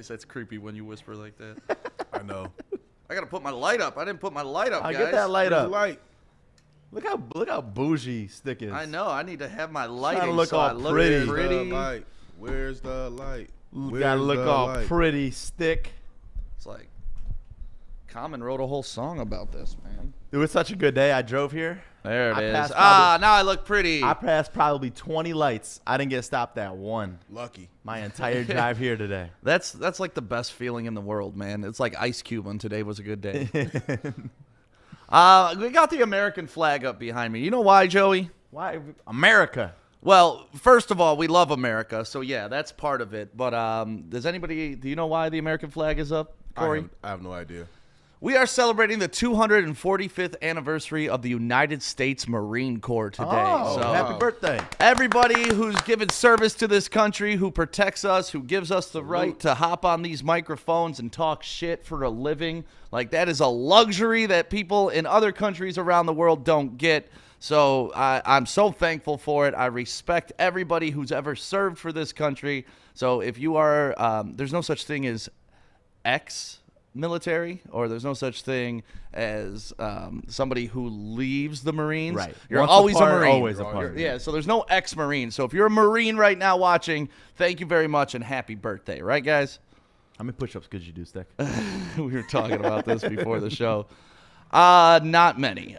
nice. That's creepy when you whisper like that. I know. I gotta put my light up. I didn't put my light up, guys. Get that light Where's up. the light? Look how bougie Stick is. I know. I need to have my lighting. Trying to look so all I look pretty. Where's the light? Where's the light? Gotta look the all light? pretty, Stick. It's like Common wrote a whole song about this, man. It was such a good day. I drove here. There it I is. passed Now I look pretty. I passed probably 20 lights. I didn't get stopped at one. Lucky. My entire drive here today. That's like the best feeling in the world, man. It's like Ice Cube on Today Was a Good Day. We got the American flag up behind me. You know why, Joey? Why America? Well, first of all, we love America, so yeah, that's part of it. But do you know why the American flag is up, Corey? I have no idea. We are celebrating the 245th anniversary of the United States Marine Corps today. Oh, so happy birthday. everybody who's given service to this country, who protects us, who gives us the right to hop on these microphones and talk shit for a living, like that is a luxury that people in other countries around the world don't get. So I'm so thankful for it. I respect everybody who's ever served for this country. So if you are, there's no such thing as ex-military, or there's no such thing as somebody who leaves the Marines. Right. You're Once always apart, a Marine. always a part. Yeah, so there's no ex-Marine. So if you're a Marine right now watching, thank you very much and happy birthday. Right, guys? How many push-ups could you do, Stick? We were talking about this before the show. Not many.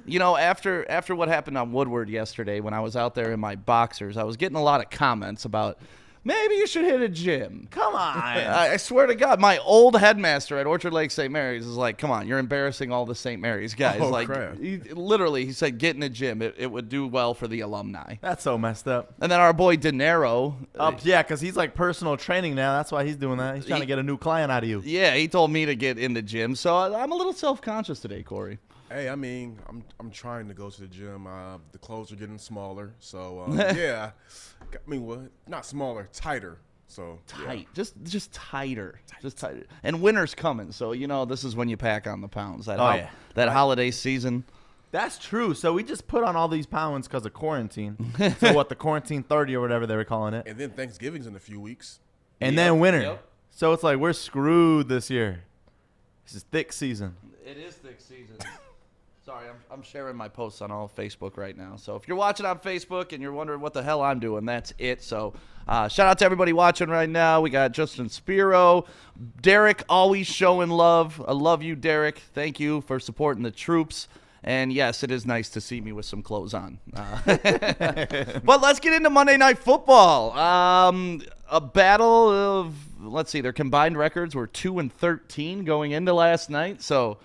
After what happened on Woodward yesterday, when I was out there in my boxers, I was getting a lot of comments about maybe you should hit a gym. Come on. I swear to God, my old headmaster at Orchard Lake St. Mary's is like, come on, you're embarrassing all the St. Mary's guys. Oh, like, crap. He said, get in a gym. It would do well for the alumni. That's so messed up. And then our boy De Niro. Yeah, because he's like personal training now. That's why he's doing that. He's trying to get a new client out of you. Yeah, he told me to get in the gym. So I'm a little self-conscious today, Corey. Hey, I mean, I'm trying to go to the gym. The clothes are getting smaller, so yeah. I mean, well, not smaller, tighter. So Tight, just tighter, just tighter. And winter's coming, so this is when you pack on the pounds. That holiday season. That's true. So we just put on all these pounds because of quarantine. So what, the quarantine 30 or whatever they were calling it. And then Thanksgiving's in a few weeks. And then winter. Yep. So it's like we're screwed this year. This is thick season. It is thick season. Sorry, I'm sharing my posts on all Facebook right now. So if you're watching on Facebook and you're wondering what the hell I'm doing, that's it. So shout out to everybody watching right now. We got Justin Spiro. Derek, always showing love. I love you, Derek. Thank you for supporting the troops. And yes, it is nice to see me with some clothes on. But let's get into Monday Night Football. A battle of, let's see, their combined records were 2-13 going into last night. So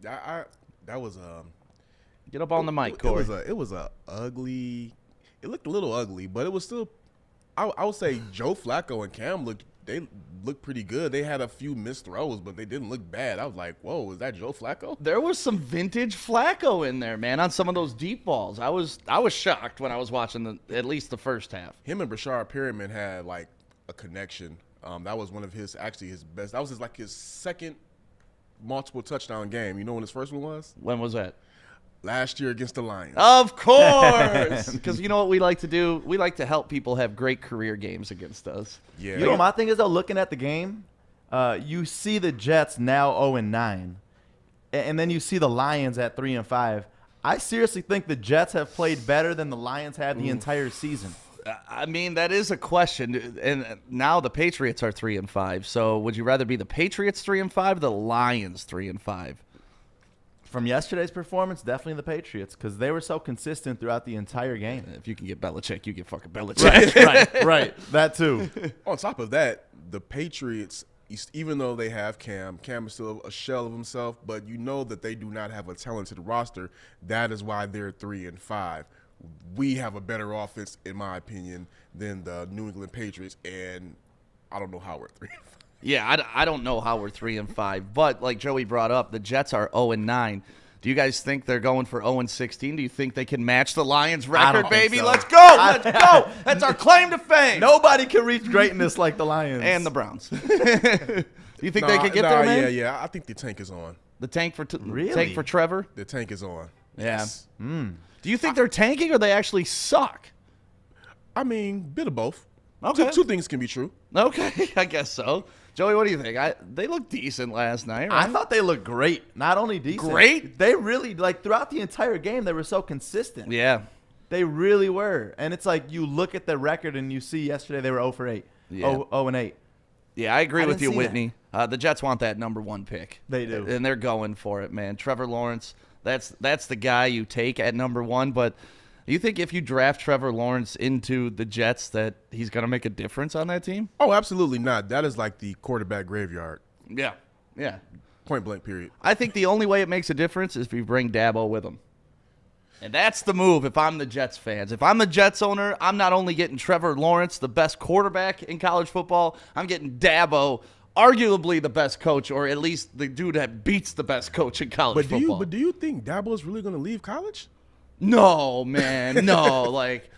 That was get up on the mic, Corey. It was a ugly. It looked a little ugly, but it was still. I would say Joe Flacco and Cam looked pretty good. They had a few missed throws, but they didn't look bad. I was like, whoa, is that Joe Flacco? There was some vintage Flacco in there, man, on some of those deep balls. I was shocked when I was watching at least the first half. Him and Brashard Perriman had like a connection. That was one of his best. That was his second multiple touchdown game. You know when his first one was? When was that? Last year against the Lions. Of course, because you know what we like to do? We like to help people have great career games against us. Yeah. You know what my thing is, though, looking at the game, you see the Jets now 0-9, and then you see the Lions at 3-5. I seriously think the Jets have played better than the Lions have the entire season. I mean, that is a question. And now the Patriots are 3-5. So would you rather be the Patriots 3-5 or the Lions 3-5? From yesterday's performance, definitely the Patriots, because they were so consistent throughout the entire game. If you can get Belichick, you get fucking Belichick. Right. That too. On top of that, the Patriots, even though they have Cam is still a shell of himself, but you know that they do not have a talented roster. That is why they're 3-5. We have a better offense, in my opinion, than the New England Patriots, and I don't know how we're 3-5. Yeah, I don't know how we're 3-5, but like Joey brought up, the Jets are 0-9. Do you guys think they're going for 0-16? Do you think they can match the Lions record, baby? So. Let's go! Let's go! That's our claim to fame. Nobody can reach greatness like the Lions And the Browns. Do you think they can get there, man? Yeah. I think the tank is on. The tank for Really? tank for Trevor? The tank is on. Yeah. Yes. Do you think they're tanking or they actually suck? I mean, bit of both. Okay. Two things can be true. Okay, I guess so. Joey, what do you think? They looked decent last night, right? I thought they looked great. Not only decent. Great? They really, like, throughout the entire game, they were so consistent. Yeah. They really were. And it's like you look at the record and you see yesterday they were 0 for 8. Yeah. 0-8. Yeah, I agree with you, didn't see Whitney. The Jets want that number 1 pick. They do. And they're going for it, man. Trevor Lawrence, that's the guy you take at number 1. But you think if you draft Trevor Lawrence into the Jets that he's going to make a difference on that team? Oh, absolutely not. That is like the quarterback graveyard. Yeah. Yeah. Point blank, period. I think the only way it makes a difference is if you bring Dabo with him. And that's the move if I'm the Jets fans. If I'm the Jets owner, I'm not only getting Trevor Lawrence, the best quarterback in college football, I'm getting Dabo, arguably the best coach, or at least the dude that beats the best coach in college football. Do you think Dabo is really going to leave college? No, man. No. Like,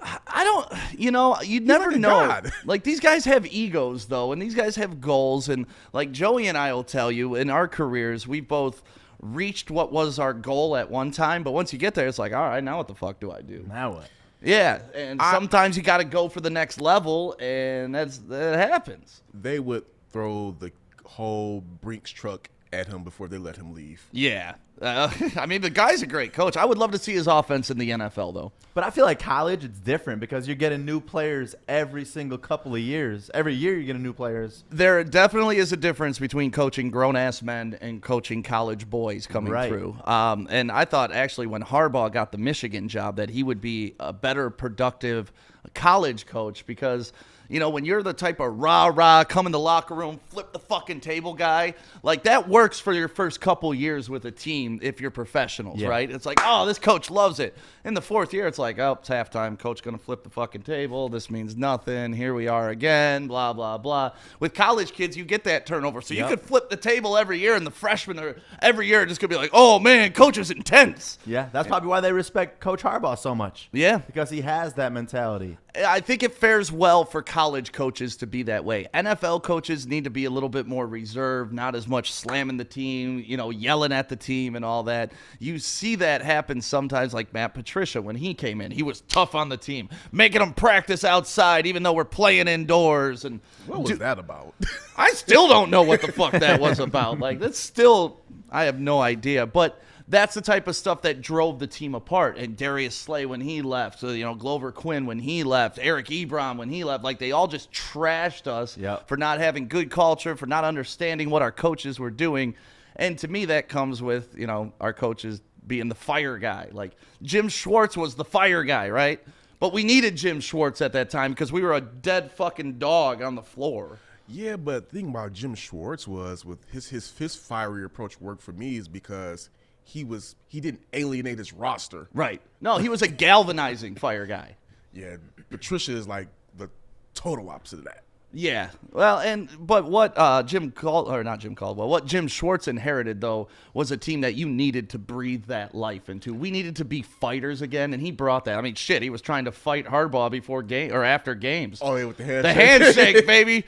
I don't, you'd never like a know. god. Like, these guys have egos, though, and these guys have goals. And, like, Joey and I will tell you, in our careers, we both reached what was our goal at one time, but once you get there, it's like, all right, now what the fuck do I do? Now what? Yeah, and sometimes you got to go for the next level, and that happens. They would throw the whole Brinks truck at him before they let him leave. Yeah. I mean, the guy's a great coach. I would love to see his offense in the NFL, though. But I feel like college, it's different because you're getting new players every single couple of years. Every year you're getting new players. There definitely is a difference between coaching grown-ass men and coaching college boys coming through. And I thought, actually, when Harbaugh got the Michigan job, that he would be a better productive college coach because – when you're the type of rah-rah, come in the locker room, flip the fucking table guy, like that works for your first couple years with a team if you're professionals, right? It's like, oh, this coach loves it. In the 4th year, it's like, oh, it's halftime. Coach going to flip the fucking table. This means nothing. Here we are again, blah, blah, blah. With college kids, you get that turnover. So you could flip the table every year, and the freshmen are every year just going to be like, oh, man, coach is intense. Yeah, that's probably why they respect Coach Harbaugh so much. Yeah. Because he has that mentality. I think it fares well for college coaches to be that way. NFL coaches need to be a little bit more reserved, not as much slamming the team, yelling at the team and all that. You see that happen sometimes, like Matt Patricia when he came in. He was tough on the team, making them practice outside even though we're playing indoors. And what was that about? I still don't know what the fuck that was about. Like, that's still, I have no idea. But that's the type of stuff that drove the team apart. And Darius Slay when he left, so, Glover Quinn when he left, Eric Ebron when he left, like they all just trashed us for not having good culture, for not understanding what our coaches were doing. And to me, that comes with, our coaches being the fire guy. Like Jim Schwartz was the fire guy, right? But we needed Jim Schwartz at that time because we were a dead fucking dog on the floor. Yeah, but the thing about Jim Schwartz was with his fiery approach worked for me is because he didn't alienate his roster. Right. No, he was a galvanizing fire guy. Yeah, Patricia is like the total opposite of that. Yeah. Well, but what what Jim Schwartz inherited though was a team that you needed to breathe that life into. We needed to be fighters again, and he brought that. I mean, shit, he was trying to fight Harbaugh before game or after games. Oh, yeah, with the handshake. The handshake, baby. It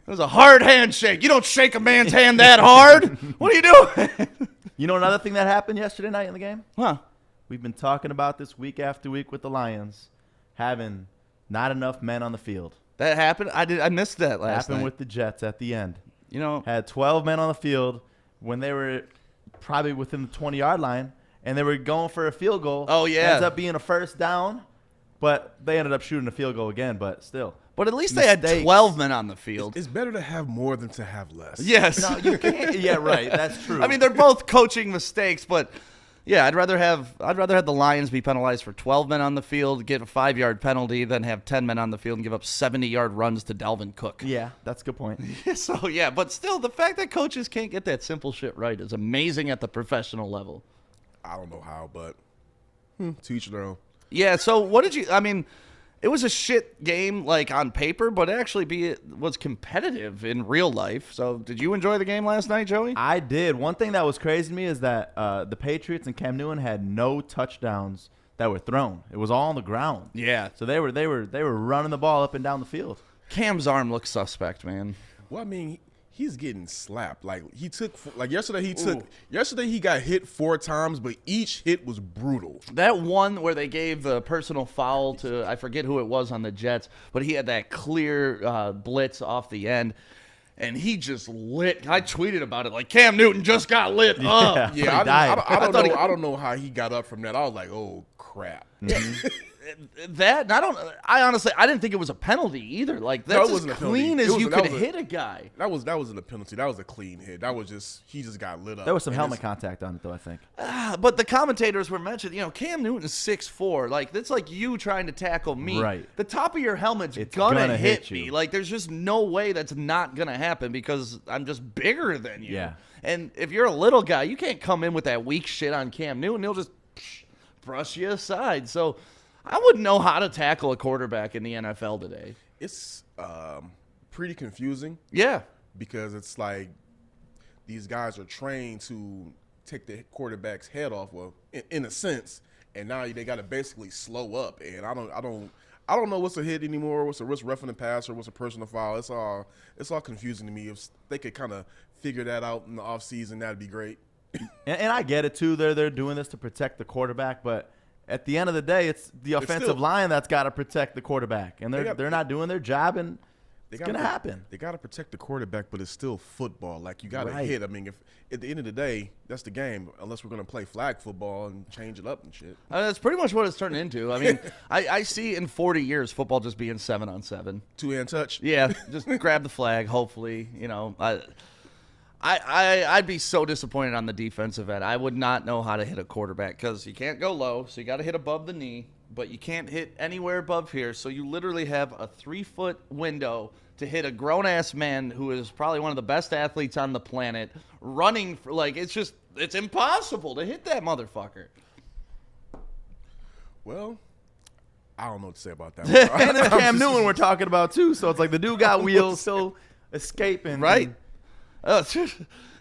was a hard handshake. You don't shake a man's hand that hard. What are you doing? You know another thing that happened yesterday night in the game? Huh. We've been talking about this week after week with the Lions, having not enough men on the field. That happened? I missed that last Happened night. with the Jets at the end. Had 12 men on the field when they were probably within the 20-yard line, and they were going for a field goal. Oh, yeah. Ends up being a first down, but they ended up shooting a field goal again, but still. But at least they had 12 men on the field. It's better to have more than to have less. Yes. No, you can't. Yeah, right. That's true. I mean, they're both coaching mistakes, but yeah, I'd rather have the Lions be penalized for 12 men on the field, get a 5-yard penalty, than have 10 men on the field and give up 70-yard runs to Dalvin Cook. Yeah, that's a good point. So yeah, but still, the fact that coaches can't get that simple shit right is amazing at the professional level. I don't know how, but to each their own. Yeah. So what did you? I mean. It was a shit game, like, on paper, but it was competitive in real life. So did you enjoy the game last night, Joey? I did. One thing that was crazy to me is that the Patriots and Cam Newton had no touchdowns that were thrown. It was all on the ground. Yeah. So they were running the ball up and down the field. Cam's arm looks suspect, man. Well, I mean, he's getting slapped. Like yesterday he got hit 4 times, but each hit was brutal. That one where they gave the personal foul to, I forget who it was on the Jets, but he had that clear blitz off the end. And he just lit. I tweeted about it like Cam Newton just got lit up. Yeah, I don't know how he got up from that. I was like, oh crap. I honestly didn't think it was a penalty either. Like that's as clean as you could hit a guy. That wasn't a penalty. That was a clean hit. That was just he just got lit up. There was some helmet contact on it though, I think. But the commentators were mentioning, Cam Newton's 6'4". Like that's like you trying to tackle me. Right. The top of your helmet's gonna hit me. Like there's just no way that's not gonna happen because I'm just bigger than you. Yeah. And if you're a little guy, you can't come in with that weak shit on Cam Newton. He'll just brush you aside. So I wouldn't know how to tackle a quarterback in the NFL today. It's pretty confusing. Yeah. Because it's like these guys are trained to take the quarterback's head off, well, in a sense, and now they got to basically slow up. And I don't know what's a hit anymore, what's a risk roughing the passer, what's a personal foul. It's all confusing to me. If they could kind of figure that out in the offseason, that'd be great. And I get it too. They're doing this to protect the quarterback, but at the end of the day, it's the offensive line that's got to protect the quarterback, and they're not doing their job, and it's gonna happen. They got to protect the quarterback, but it's still football. Like you got to hit. I mean, if at the end of the day, that's the game. Unless we're gonna play flag football and change it up and shit. That's pretty much what it's turned into. I mean, I see in 40 years football just being 7-on-7, 2-hand touch. Yeah, just grab the flag. Hopefully, I'd be so disappointed on the defensive end. I would not know how to hit a quarterback because you can't go low, so you got to hit above the knee, but you can't hit anywhere above here. So you literally have a 3-foot window to hit a grown-ass man who is probably one of the best athletes on the planet running for, it's impossible to hit that motherfucker. Well, I don't know what to say about that. And it's Cam Newton we're talking about too, so it's like the dude got wheels, still escaping. Right? Can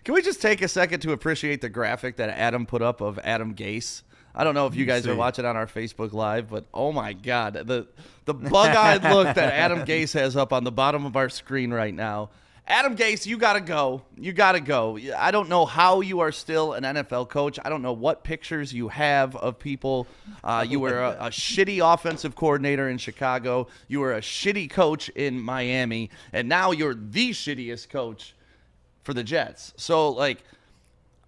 we just take a second to appreciate the graphic that Adam put up of Adam Gase? I don't know if you guys are watching on our Facebook Live, but oh my God, the bug-eyed look that Adam Gase has up on the bottom of our screen right now. Adam Gase, you gotta go. You gotta go. I don't know how you are still an NFL coach. I don't know what pictures you have of people. You were a shitty offensive coordinator in Chicago. You were a shitty coach in Miami, and now you're the shittiest coach for the Jets. So,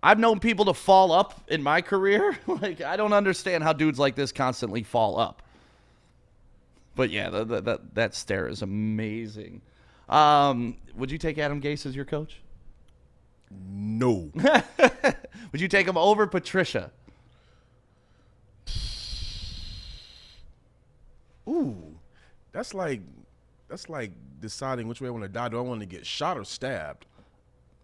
I've known people to fall up in my career. I don't understand how dudes like this constantly fall up. But, yeah, that stare is amazing. Would you take Adam Gase as your coach? No. Would you take him over Patricia? Ooh, that's like deciding which way I want to die. Do I want to get shot or stabbed?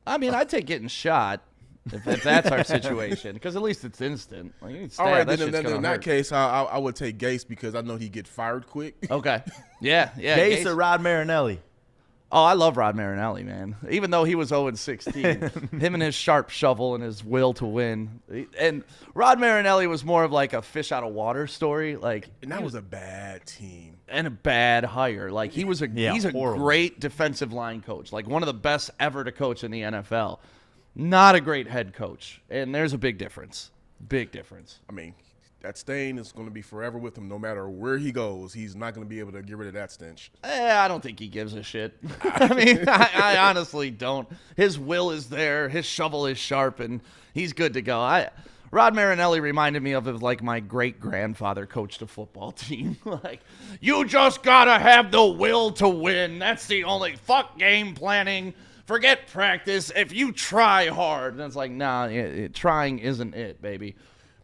I mean, I'd take getting shot if that's our situation, because at least it's instant. You get stabbed, all right, that then shit's in that hurt. case, I would take Gase because I know he'd get fired quick. Okay. Yeah. Gase or Rod Marinelli? Oh, I love Rod Marinelli, man. Even though he was 0-16, him and his sharp shovel and his will to win. And Rod Marinelli was more of like a fish out of water story. And that was a bad team. And a bad hire. He's a great defensive line coach. One of the best ever to coach in the NFL. Not a great head coach. And there's a big difference. Big difference. I mean, that stain is going to be forever with him no matter where he goes. He's not going to be able to get rid of that stench. I don't think he gives a shit. I mean, I honestly don't. His will is there. His shovel is sharp, and he's good to go. Rod Marinelli reminded me of my great-grandfather coached a football team. You just got to have the will to win. That's the only fuck game planning. Forget practice. If you try hard. And it's nah, trying isn't it, baby.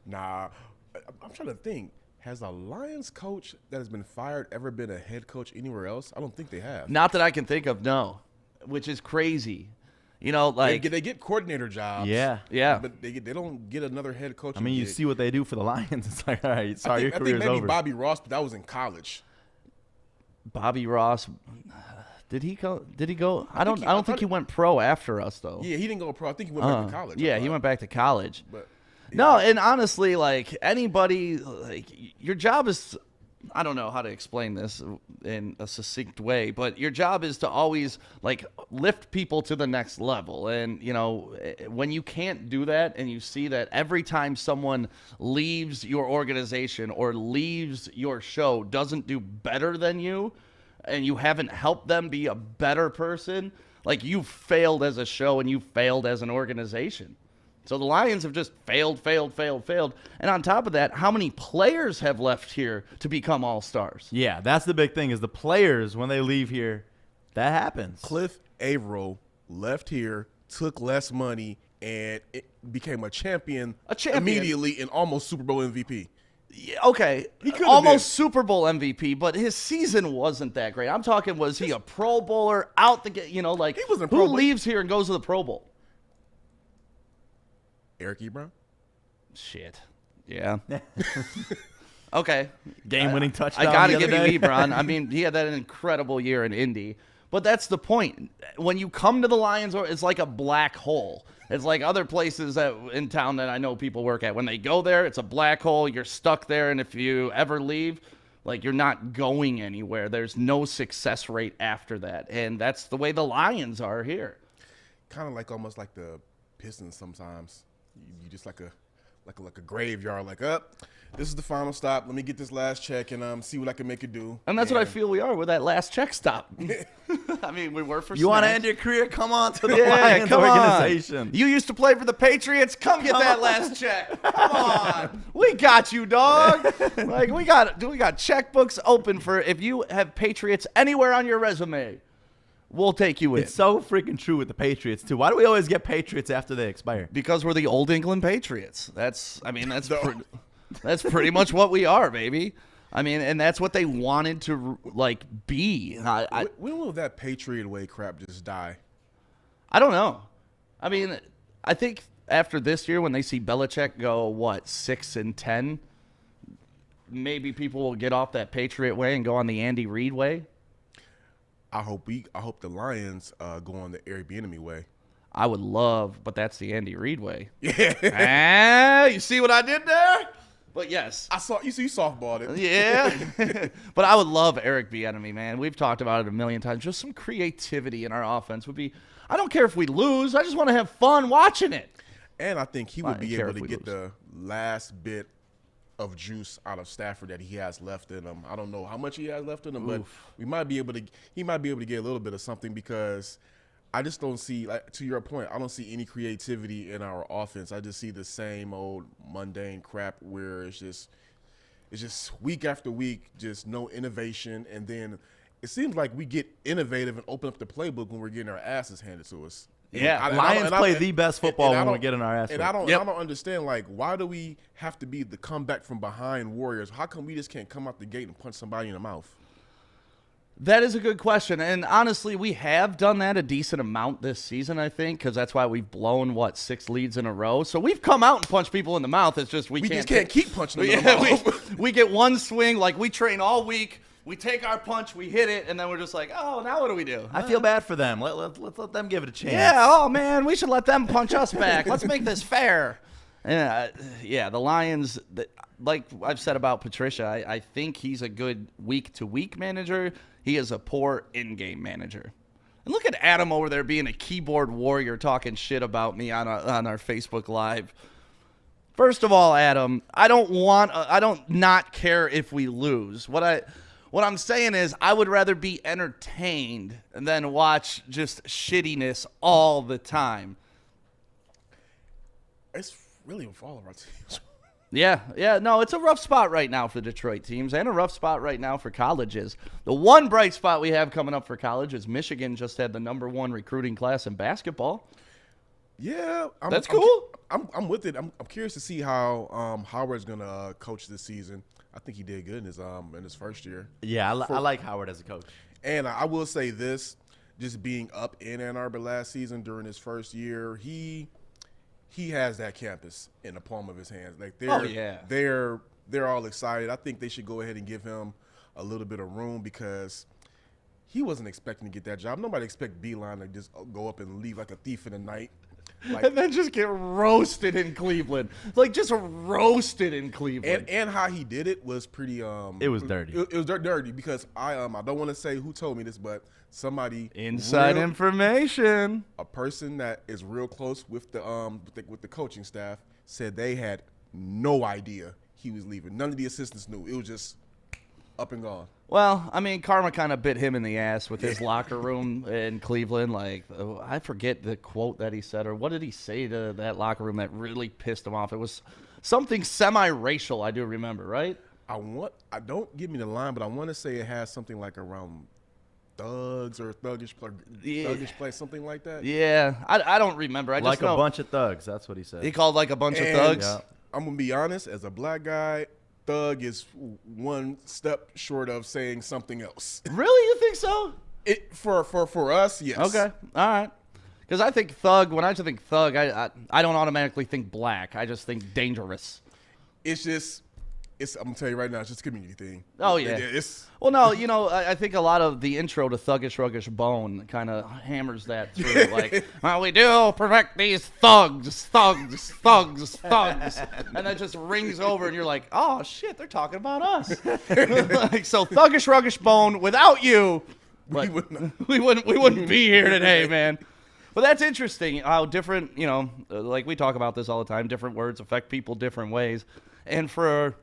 Nah. I'm trying to think. Has a Lions coach that has been fired ever been a head coach anywhere else? I don't think they have. Not that I can think of, no. Which is crazy. They get coordinator jobs. Yeah. But they don't get another head coach. I mean, you see what they do for the Lions. It's all right, sorry, your career's over. I think maybe Bobby Ross, but that was in college. Bobby Ross, did he go? I don't think he went pro after us though. Yeah, he didn't go pro. I think he went back to college. Yeah, he went back to college. But no, and honestly, anybody, your job is I don't know how to explain this in a succinct way, but your job is to always like lift people to the next level. And, you know, when you can't do that and you see that every time someone leaves your organization or leaves your show doesn't do better than you and you haven't helped them be a better person, like you failed as a show and you failed as an organization. So the Lions have just failed. And on top of that, how many players have left here to become all-stars? Yeah, that's the big thing is the players, when they leave here, that happens. Cliff Averill left here, took less money, and it became a champion immediately and almost Super Bowl MVP. Yeah, okay, He could've almost been. Super Bowl MVP, but his season wasn't that great. I'm talking, was he a Pro Bowler out the gate? You know, like He wasn't a who Pro Bowl. leaves here and goes to the Pro Bowl? Eric Ebron? Shit. Yeah. Okay. Game-winning touchdown. I gotta the give other you day. Ebron. I mean, he had that incredible year in Indy. But that's the point. When you come to the Lions, it's like a black hole. It's like other places in town that I know people work at. When they go there, it's a black hole. You're stuck there, and if you ever leave, like you're not going anywhere. There's no success rate after that, and that's the way the Lions are here. Kind of like almost like the Pistons sometimes. You just like a graveyard. Like, this is the final stop. Let me get this last check and see what I can make it do. And that's what I feel we are with that last check stop. I mean, we were for You want to snacks. end your career? Come on to the Yeah, Lions come organization. on. You used to play for the Patriots. Come get that last check. Come on. We got you, dog. Like we got checkbooks open for if you have Patriots anywhere on your resume. We'll take you in. It's so freaking true with the Patriots, too. Why do we always get Patriots after they expire? Because we're the old England Patriots. That's pretty much what we are, baby. I mean, and that's what they wanted to like be. When will that Patriot way crap just die? I don't know. I mean, I think after this year, when they see Belichick go 6-10, maybe people will get off that Patriot way and go on the Andy Reid way. I hope the Lions go on the Airbnb way. I would love, but that's the Andy Reid way. Yeah. You see what I did there? But yes. I saw you softballed it. Yeah. But I would love Eric Bieniemy, man. We've talked about it a million times. Just some creativity in our offense would be, I don't care if we lose. I just want to have fun watching it. And I think he would I be care able if to we get lose. the last bit of juice out of Stafford that he has left in him. I don't know how much he has left in him, but he might be able to get a little bit of something because I just don't see, like, to your point, I don't see any creativity in our offense. I just see the same old mundane crap where it's just week after week, just no innovation. And then it seems like we get innovative and open up the playbook when we're getting our asses handed to us. Yeah, Lions play the best football when we're getting our ass And whipped. I don't understand, like, why do we have to be the comeback from behind warriors? How come we just can't come out the gate and punch somebody in the mouth? That is a good question. And honestly, we have done that a decent amount this season, I think, because that's why we've blown, 6 leads in a row. So we've come out and punched people in the mouth. It's just we just can't keep punching them in the mouth. we get one swing. Like, we train all week. We take our punch, we hit it, and then we're just like, oh, now what do we do? I feel bad for them. Let's let them give it a chance. Yeah, oh, man, we should let them punch us back. Let's make this fair. Yeah, the Lions, like I've said about Patricia, I think he's a good week-to-week manager. He is a poor in-game manager. And look at Adam over there being a keyboard warrior talking shit about me on our Facebook Live. First of all, Adam, I don't not care if we lose. What I'm saying is I would rather be entertained than watch just shittiness all the time. It's really with all of our teams. Yeah, no, it's a rough spot right now for Detroit teams and a rough spot right now for colleges. The one bright spot we have coming up for college is Michigan just had the #1 recruiting class in basketball. Yeah, That's cool. I'm with it. I'm curious to see how Howard's gonna coach this season. I think he did good in his first year. Yeah, I like Howard as a coach. And I will say this, just being up in Ann Arbor last season during his first year, he has that campus in the palm of his hands. Like they're all excited. I think they should go ahead and give him a little bit of room because he wasn't expecting to get that job. Nobody expected Beeline to just go up and leave like a thief in the night. and then just get roasted in Cleveland. Like, just roasted in Cleveland. And how he did it was pretty. It was dirty. It was dirty because I don't want to say who told me this, but somebody Inside information. A person that is real close with the coaching staff said they had no idea he was leaving. None of the assistants knew. It was just up and gone. Well, I mean, karma kind of bit him in the ass with his locker room in Cleveland. Like, I forget the quote that he said, or what did he say to that locker room that really pissed him off? It was something semi-racial, I do remember, right? I don't give me the line, but I want to say it has something like around thugs or thuggish play, something like that. Yeah, I don't remember. I Like just know a bunch of thugs. That's what he said. he called like a bunch of And thugs. Yeah. I'm gonna be honest, as a black guy, thug is one step short of saying something else. Really, you think so? It for us, yes. Okay, all right. Because I think thug. When I think thug, I don't automatically think black. I just think dangerous. I'm gonna tell you right now, it's just a community thing. Oh yeah. Well, no, I think a lot of the intro to Thuggish Ruggish Bone kind of hammers that through. Like, well, we do protect these thugs, and that just rings over, and you're like, oh shit, they're talking about us. Like, so Thuggish Ruggish Bone, without you, we wouldn't be here today, man. But that's interesting how different, like we talk about this all the time. Different words affect people different ways, and for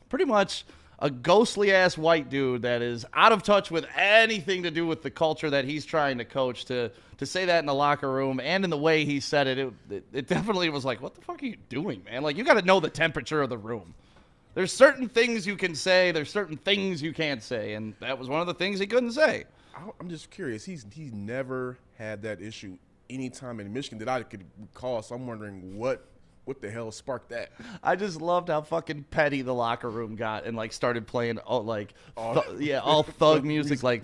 pretty much a ghostly ass white dude that is out of touch with anything to do with the culture that he's trying to coach, to say that in the locker room and in the way he said it definitely was like, what the fuck are you doing, man? Like, you got to know the temperature of the room. There's certain things you can say, there's certain things you can't say, and that was one of the things he couldn't say. I'm just curious. He's never had that issue any time in Michigan that I could recall. So I'm wondering what the hell sparked that. I just loved how fucking petty the locker room got and like started playing all thug music, like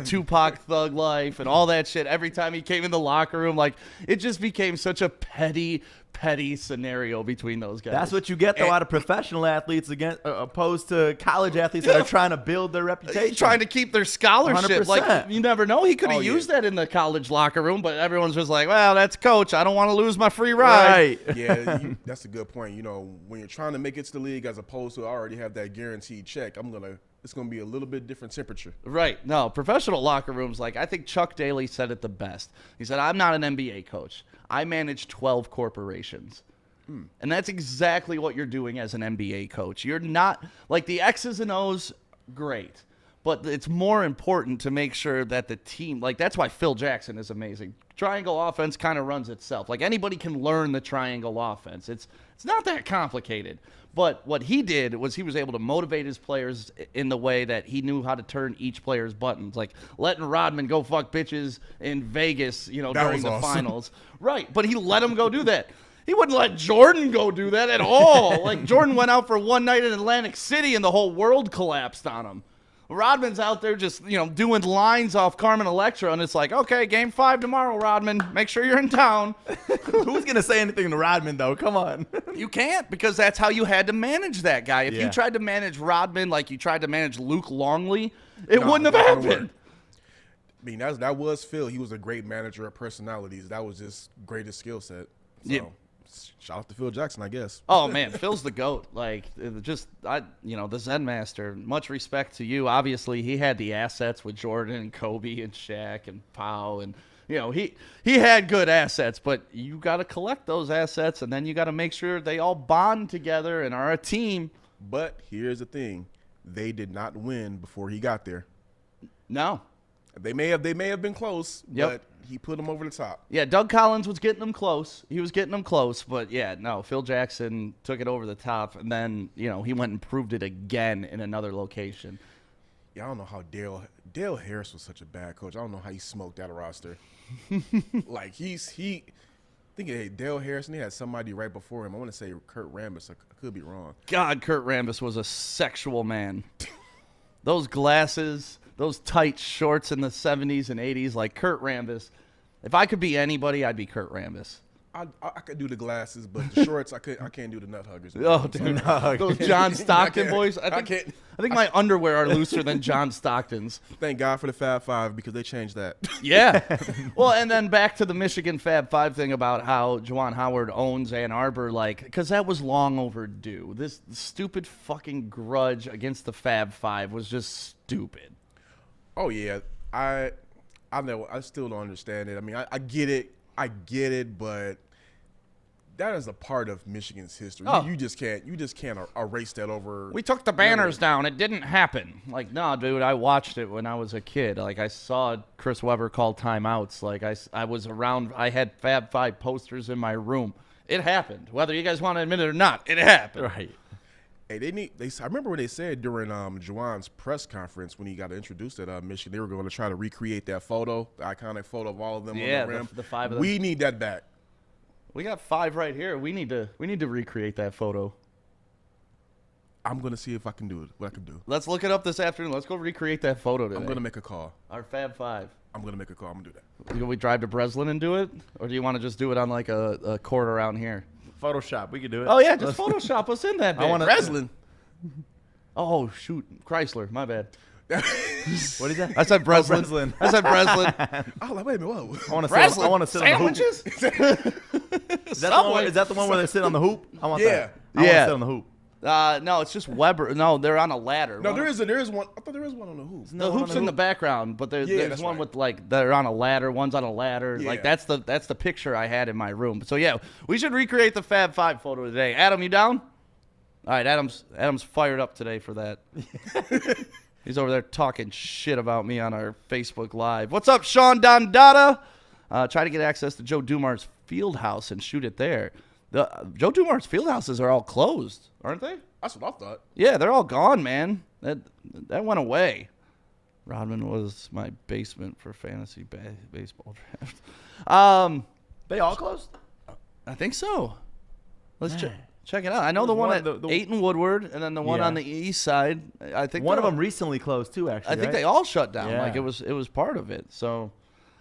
Tupac Thug Life and all that shit. Every time he came in the locker room, like, it just became such a petty scenario between those guys. That's what you get, though, out of professional athletes opposed to college athletes that are trying to build their reputation. Trying to keep their scholarship. 100%. Like, you never know. He could have used that in the college locker room, but everyone's just like, well, that's coach. I don't want to lose my free ride. Right. Yeah, that's a good point. When you're trying to make it to the league as opposed to I already have that guaranteed check, it's going to be a little bit different temperature. Right. No, professional locker rooms, like, I think Chuck Daly said it the best. He said, I'm not an NBA coach. I manage 12 corporations. And that's exactly what you're doing as an NBA coach. You're not, like, the X's and O's, great. But it's more important to make sure that the team, like, that's why Phil Jackson is amazing. Triangle offense kind of runs itself. Like, anybody can learn the triangle offense. It's not that complicated. But what he did was he was able to motivate his players in the way that he knew how to turn each player's buttons. Like letting Rodman go fuck bitches in Vegas, during the finals. Right, but he let him go do that. He wouldn't let Jordan go do that at all. Like, Jordan went out for one night in Atlantic City and the whole world collapsed on him. Rodman's out there just, doing lines off Carmen Electra, and it's like, okay, game 5 tomorrow, Rodman. Make sure you're in town. Who's going to say anything to Rodman, though? Come on. You can't, because that's how you had to manage that guy. If Yeah. you tried to manage Rodman like you tried to manage Luke Longley, it wouldn't have happened. I mean, that was Phil. He was a great manager of personalities. That was his greatest skill set. So, Yeah. shout out to Phil Jackson, I guess. Oh, man, Phil's the GOAT. Like, the Zen Master, much respect to you. Obviously, he had the assets with Jordan and Kobe and Shaq and Pau. And, he had good assets, but you got to collect those assets, and then you got to make sure they all bond together and are a team. But here's the thing. They did not win before he got there. No. They may have been close, Yep. but he put them over the top. Yeah, Doug Collins was getting them close. He was getting them close, but yeah, no, Phil Jackson took it over the top, and then, he went and proved it again in another location. Yeah, I don't know how Dale Harris was such a bad coach. I don't know how he smoked that roster. Like, Dale Harris, and he had somebody right before him. I want to say Kurt Rambis. I could be wrong. God, Kurt Rambis was a sexual man. Those glasses, those tight shorts in the 70s and 80s, like Kurt Rambis. If I could be anybody, I'd be Kurt Rambis. I could do the glasses, but the shorts I can't do the nut huggers. Oh, dude, those John Stockton boys. I think my underwear are looser than John Stockton's. Thank God for the Fab Five because they changed that. Yeah. Well, and then back to the Michigan Fab Five thing about how Juwan Howard owns Ann Arbor, like, because that was long overdue. This stupid fucking grudge against the Fab Five was just stupid. Oh yeah, I know. I still don't understand it. I mean, I get it, but that is a part of Michigan's history. Oh. You just can't erase that over. We took the banners down. It didn't happen. Like, no, dude, I watched it when I was a kid. Like, I saw Chris Webber call timeouts. Like, I was around. I had Fab Five posters in my room. It happened. Whether you guys want to admit it or not, it happened. Right. Hey, I remember what they said during Juwan's press conference when he got introduced at Michigan. They were going to try to recreate that photo, the iconic photo of all of them on the rim. The five of them. We need that back. We got 5 right here. We need to recreate that photo. I'm going to see if I can do it. What I can do. Let's look it up this afternoon. Let's go recreate that photo today. I'm going to make a call. Our Fab Five. I'm going to make a call. I'm going to do that. Can we drive to Breslin and do it? Or do you want to just do it on like a court around here? Photoshop. We could do it. Oh, yeah, just Photoshop us in that bit. I wanna- Breslin. Oh, shoot. Chrysler. My bad. What is that? I said Breslin. Breslin. I said Breslin. I was like, wait a minute, whoa. I want to Breslin. sit. I want to sit on the hoop. Sandwiches? Is that the one where they sit on the hoop? I want Yeah. that. I want to Yeah. sit on the hoop. No, it's just Weber. No, they're on a ladder. No, there is one. I thought there is one on the hoop. The hoop's in the background, but there's that's one right. with like they're on a ladder. One's on a ladder. Yeah. Like that's the picture I had in my room. So yeah, we should recreate the Fab Five photo today. Adam, you down? All right, Adam's fired up today for that. He's over there talking shit about me on our Facebook Live. What's up, Sean Dondada? Try to get access to Joe Dumar's field house and shoot it there. Joe Dumar's field houses are all closed, aren't they? That's what I thought. Yeah, they're all gone, man. That went away. Rodman was my basement for fantasy baseball draft. They all closed? I think so. Let's check it out. I know the one at 8 and Woodward, and then the one on the east side. I think one of them recently closed too. Actually, I think they all shut down. Like it was part of it. So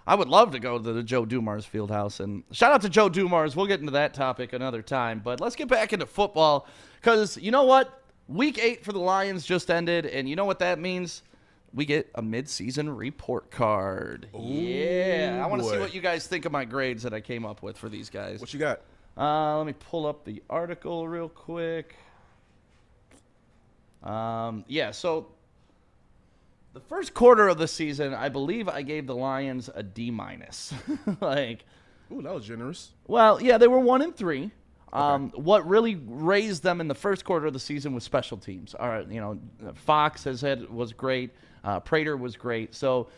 I would love to go to the Joe Dumars field house. And shout out to Joe Dumars. We'll get into that topic another time. But let's get back into football because you know what? Week 8 for the Lions just ended, and you know what that means? We get a midseason report card. Ooh, yeah. I want to see boy. what you guys think of my grades that I came up with for these guys. What you got? Let me pull up the article real quick. So the first quarter of the season, I believe I gave the Lions a D-. Like, Ooh, that was generous. well, yeah, they were 1-3. What really raised them in the first quarter of the season was special teams. All right, Fox was great. Prater was great. So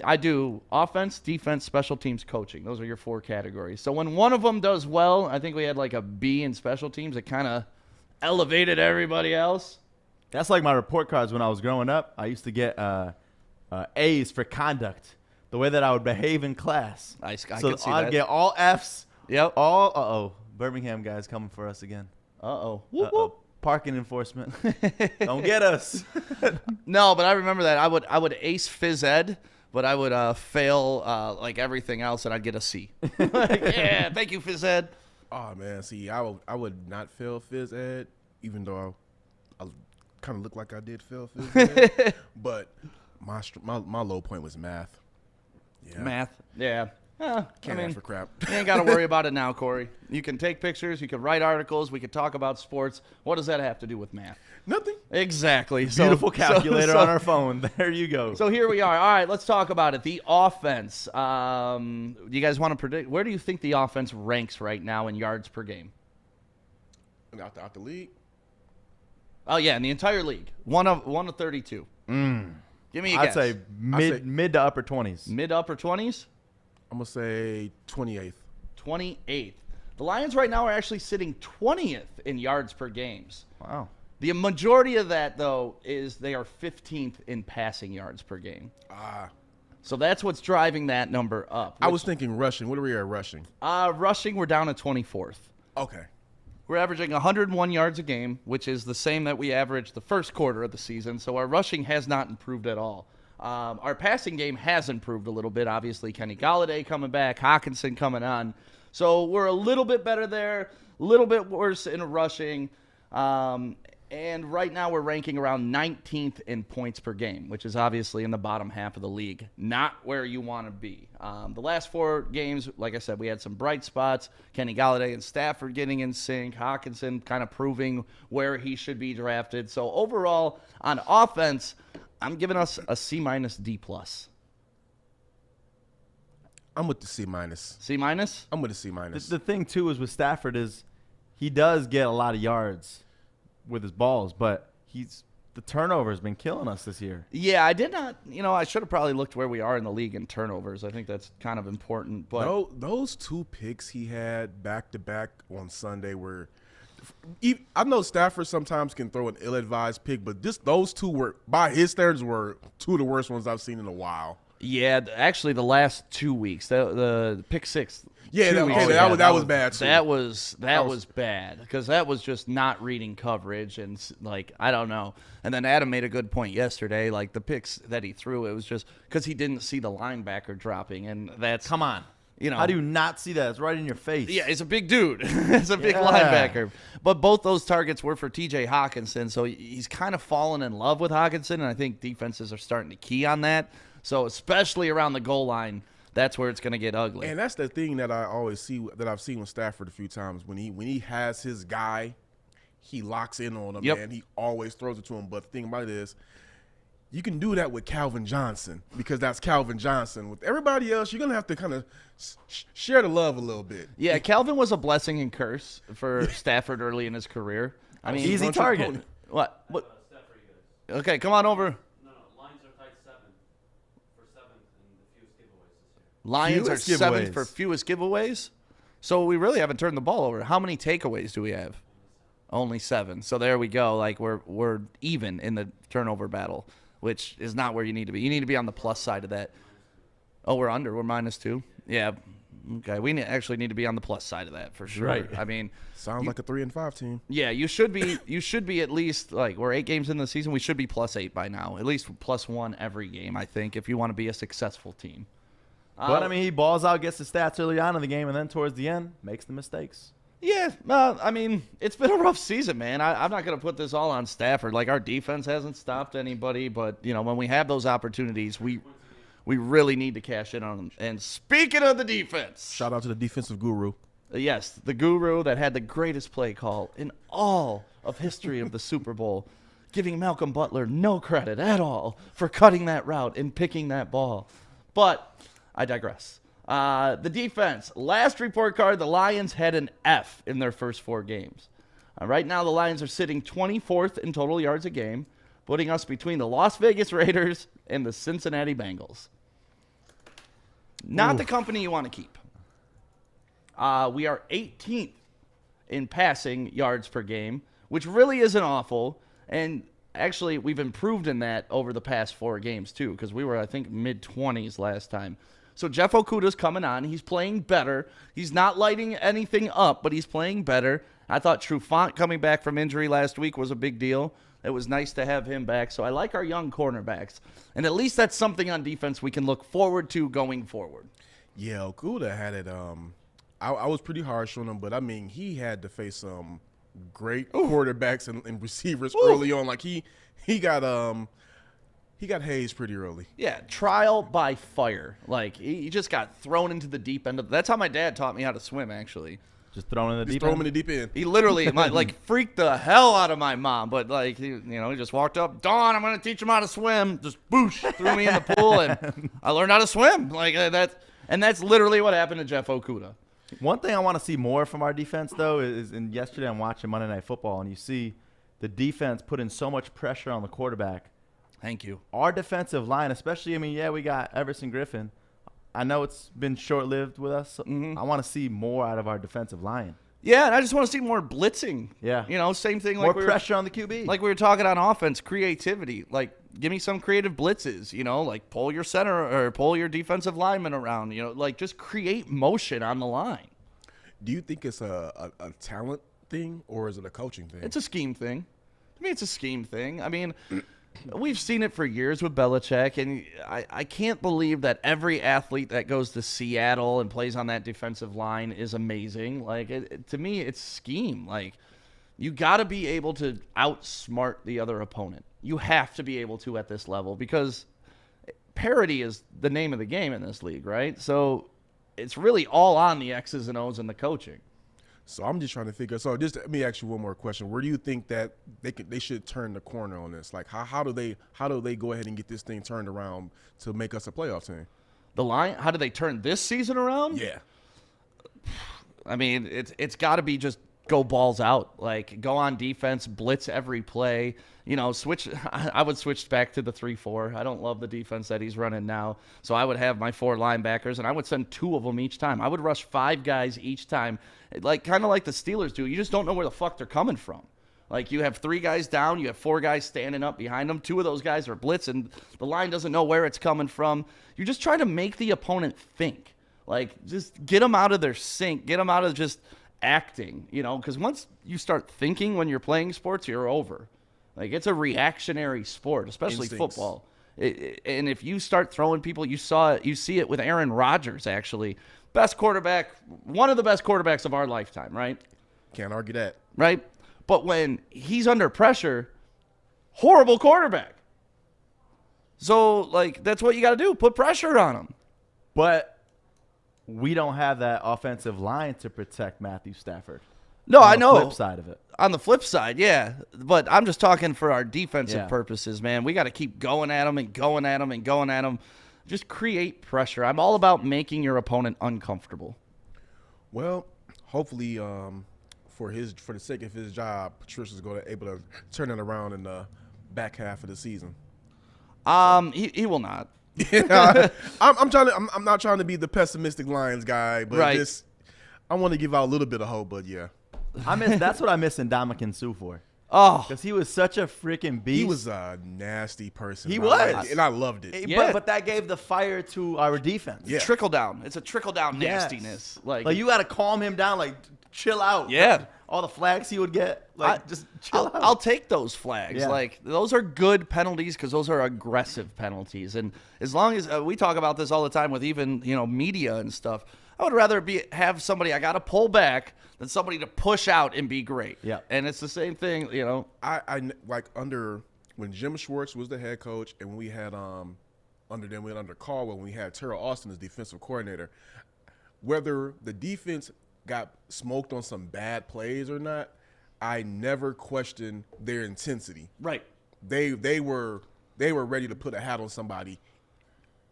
I do offense, defense, special teams, coaching. Those are your 4 categories. So when one of them does well, I think we had like a B in special teams. It kind of elevated everybody else. That's like my report cards when I was growing up. I used to get A's for conduct, the way that I would behave in class. I so can see I'd that. get all F's. Yep. All Birmingham guys coming for us again. Uh-oh. Whoop, whoop. Parking enforcement. Don't get us. No, but I remember that. I would ace phys ed, but I would fail like everything else, and I'd get a C. Yeah, thank you, phys ed. Oh man, see, I would not fail phys ed, even though I kind of look like I did fail phys ed. But my low point was math. Yeah. Math. Yeah. Can't ask for crap. You ain't got to worry about it now, Corey. You can take pictures. You can write articles. We could talk about sports. What does that have to do with math? Nothing. Exactly. Beautiful calculator on our phone. There you go. So here we are. All right, let's talk about it. The offense. You guys want to predict? Where do you think the offense ranks right now in yards per game? Out the league. Oh yeah, in the entire league, 1 of 32. Give me a guess. I'd say mid to upper 20s. Mid upper 20s. I'm gonna say 28th. 28th. The Lions right now are actually sitting 20th in yards per games. Wow. The majority of that, though, is they are 15th in passing yards per game. So that's what's driving that number up. I was thinking rushing. What are we at rushing? Rushing, we're down at 24th. Okay. We're averaging 101 yards a game, which is the same that we averaged the first quarter of the season. So our rushing has not improved at all. Our passing game has improved a little bit. Obviously, Kenny Golladay coming back, Hawkinson coming on. So we're a little bit better there, a little bit worse in rushing. And right now we're ranking around 19th in points per game, which is obviously in the bottom half of the league. Not where you want to be. The last 4 games, like I said, we had some bright spots. Kenny Golladay and Stafford getting in sync. Hawkinson kind of proving where he should be drafted. So overall, on offense, I'm giving us a C- D+. I'm with the C minus. C-? I'm with the C minus. The thing, too, is with Stafford is he does get a lot of yards with his balls, but the turnover has been killing us this year. Yeah, I did not. I should have probably looked where we are in the league in turnovers. I think that's kind of important. But those 2 picks he had back to back on Sunday were. I know Stafford sometimes can throw an ill-advised pick, but those 2 were, by his standards, were 2 of the worst ones I've seen in a while. yeah, actually, the last 2 weeks, the pick 6. Yeah, that was bad too. That was bad because that was just not reading coverage and I don't know. And then Adam made a good point yesterday. Like the picks that he threw, it was just because he didn't see the linebacker dropping, and that's Come on. How do you not see that? It's right in your face. Yeah, he's a big dude. It's a big linebacker. But both those targets were for T.J. Hawkinson, so he's kind of fallen in love with Hawkinson, and I think defenses are starting to key on that. So especially around the goal line, that's where it's going to get ugly. And that's the thing that I always see, that I've seen with Stafford a few times. When he has his guy, he locks in on him, and he always throws it to him. But the thing about it is, you can do that with Calvin Johnson because that's Calvin Johnson. With everybody else, you're going to have to kind of share the love a little bit. Yeah, Calvin was a blessing and curse for Stafford early in his career. I mean, easy target. What? Okay, come on over. Lions are 7th for fewest giveaways. So we really haven't turned the ball over. How many takeaways do we have? Only 7. So there we go. Like we're even in the turnover battle, which is not where you need to be. You need to be on the plus side of that. Oh, we're under. We're -2. Yeah. Okay. We actually need to be on the plus side of that for sure. Right. I mean, sounds like a 3-5 team. Yeah, you should be. You should be at least we're 8 games in the season. We should be +8 by now. At least +1 every game. I think if you want to be a successful team. But, he balls out, gets the stats early on in the game, and then towards the end, makes the mistakes. Yeah, I mean, it's been a rough season, man. I'm not going to put this all on Stafford. Like, our defense hasn't stopped anybody, but, when we have those opportunities, we really need to cash in on them. And speaking of the defense. Shout out to the defensive guru. Yes, the guru that had the greatest play call in all of history of the Super Bowl, giving Malcolm Butler no credit at all for cutting that route and picking that ball. But I digress. The defense. Last report card, the Lions had an F in their first 4 games. Right now, the Lions are sitting 24th in total yards a game, putting us between the Las Vegas Raiders and the Cincinnati Bengals. Not the company you want to keep. We are 18th in passing yards per game, which really isn't awful. And actually, we've improved in that over the past 4 games, too, because we were, I think, mid-20s last time. So Jeff Okuda's coming on. He's playing better. He's not lighting anything up, but he's playing better. I thought Trufant coming back from injury last week was a big deal. It was nice to have him back. So I like our young cornerbacks. And at least that's something on defense we can look forward to going forward. Yeah, Okuda had it. I was pretty harsh on him, but, I mean, he had to face some great quarterbacks and receivers early on. Like, he got hazed pretty early. Yeah, trial by fire. Like, he just got thrown into the deep end. That's how my dad taught me how to swim, actually. Just thrown in the deep throw end? him in the deep end. He literally, freaked the hell out of my mom. But, he just walked up, Dawn, I'm going to teach him how to swim. Just boosh, threw me in the pool, and I learned how to swim. And that's literally what happened to Jeff Okuda. One thing I want to see more from our defense, though, is yesterday I'm watching Monday Night Football, and you see the defense putting so much pressure on the quarterback. Thank you. Our defensive line, especially, we got Everson Griffin. I know it's been short-lived with us. I want to see more out of our defensive line. Yeah, and I just want to see more blitzing. Yeah. Same thing. More pressure on the QB. Like we were talking on offense, creativity. Like, give me some creative blitzes, like pull your center or pull your defensive lineman around, just create motion on the line. Do you think it's a talent thing or is it a coaching thing? It's a scheme thing. To me, it's a scheme thing. I mean, we've seen it for years with Belichick, and I can't believe that every athlete that goes to Seattle and plays on that defensive line is amazing. Like, to me, it's scheme. Like, you got to be able to outsmart the other opponent. You have to be able to at this level because parity is the name of the game in this league, right? So it's really all on the X's and O's and the coaching. So I'm just trying to figure. So just let me ask you one more question. Where do you think that they should turn the corner on this? Like how do they go ahead and get this thing turned around to make us a playoff team? The line, how do they turn this season around? Yeah. I mean, it's got to be just go balls out. Like, go on defense, blitz every play. You know, switch. I would switch back to the 3-4. I don't love the defense that he's running now. So I would have my 4 linebackers, and I would send 2 of them each time. I would rush 5 guys each time, like kind of like the Steelers do. You just don't know where the fuck they're coming from. Like, you have 3 guys down, you have 4 guys standing up behind them. 2 of those guys are blitzing. The line doesn't know where it's coming from. You're just trying to make the opponent think. Like, just get them out of their sync. Get them out of just acting, you know, because once you start thinking when you're playing sports, you're over. Like, it's a reactionary sport, especially Instincts. football. And if you start throwing people, you see it with Aaron Rodgers, actually. Best quarterback, one of the best quarterbacks of our lifetime, right? Can't argue that. Right? But when he's under pressure, horrible quarterback. So, like, that's what you got to do. Put pressure on him. But we don't have that offensive line to protect Matthew Stafford. No, On I the know. Flip side of it. On the flip side, yeah. But I'm just talking for our defensive Yeah. purposes, man. We got to keep going at them and going at them and going at them. Just create pressure. I'm all about making your opponent uncomfortable. Well, hopefully, for the sake of his job, Patricia's going to able to turn it around in the back half of the season. He will not. I'm not trying to be the pessimistic Lions guy, but Right. I want to give out a little bit of hope. But yeah, That's what I miss in Ndamukong Suh for. Oh, Because he was such a freaking beast. he was a nasty person. He bro. was. and I loved it. Yeah. But that gave the fire to our defense. Yeah. trickle down. It's a trickle down Yes. nastiness. Like you got to calm him down. Like, chill out. Yeah. All the flags he would get. Like, just chill out. I'll take those flags. Yeah. Like, those are good penalties because those are aggressive penalties. And as long as we talk about this all the time with even, you know, media and stuff, I would rather have somebody I got to pull back than somebody to push out and be great. Yeah. And it's the same thing, you know. I like when Jim Schwartz was the head coach, and when we had under Caldwell, when we had Terrell Austin as defensive coordinator, whether the defense got smoked on some bad plays or not, I never questioned their intensity. Right. They were ready to put a hat on somebody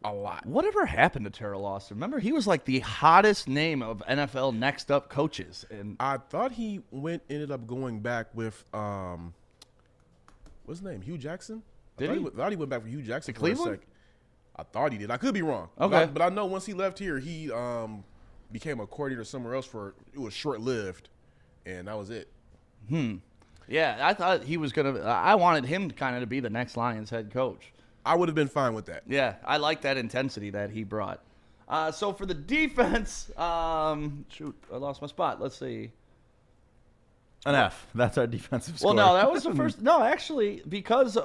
a lot. Whatever happened to Terrell Austin? Remember, he was like the hottest name of NFL next up coaches. And I thought he ended up going back with what's his name? Hugh Jackson? Did I he? thought he went back with Hugh Jackson for Cleveland? a sec. I thought he did. I could be wrong. Okay. But I know once he left here, he became a coordinator somewhere else it was short lived, and that was it. yeah, I thought he was going to – I wanted him kind of to be the next Lions head coach. I would have been fine with that. Yeah, I like that intensity that he brought. So for the defense, shoot, I lost my spot. Let's see. An F. That's our defensive score. Well, no, that was the first. No, actually, because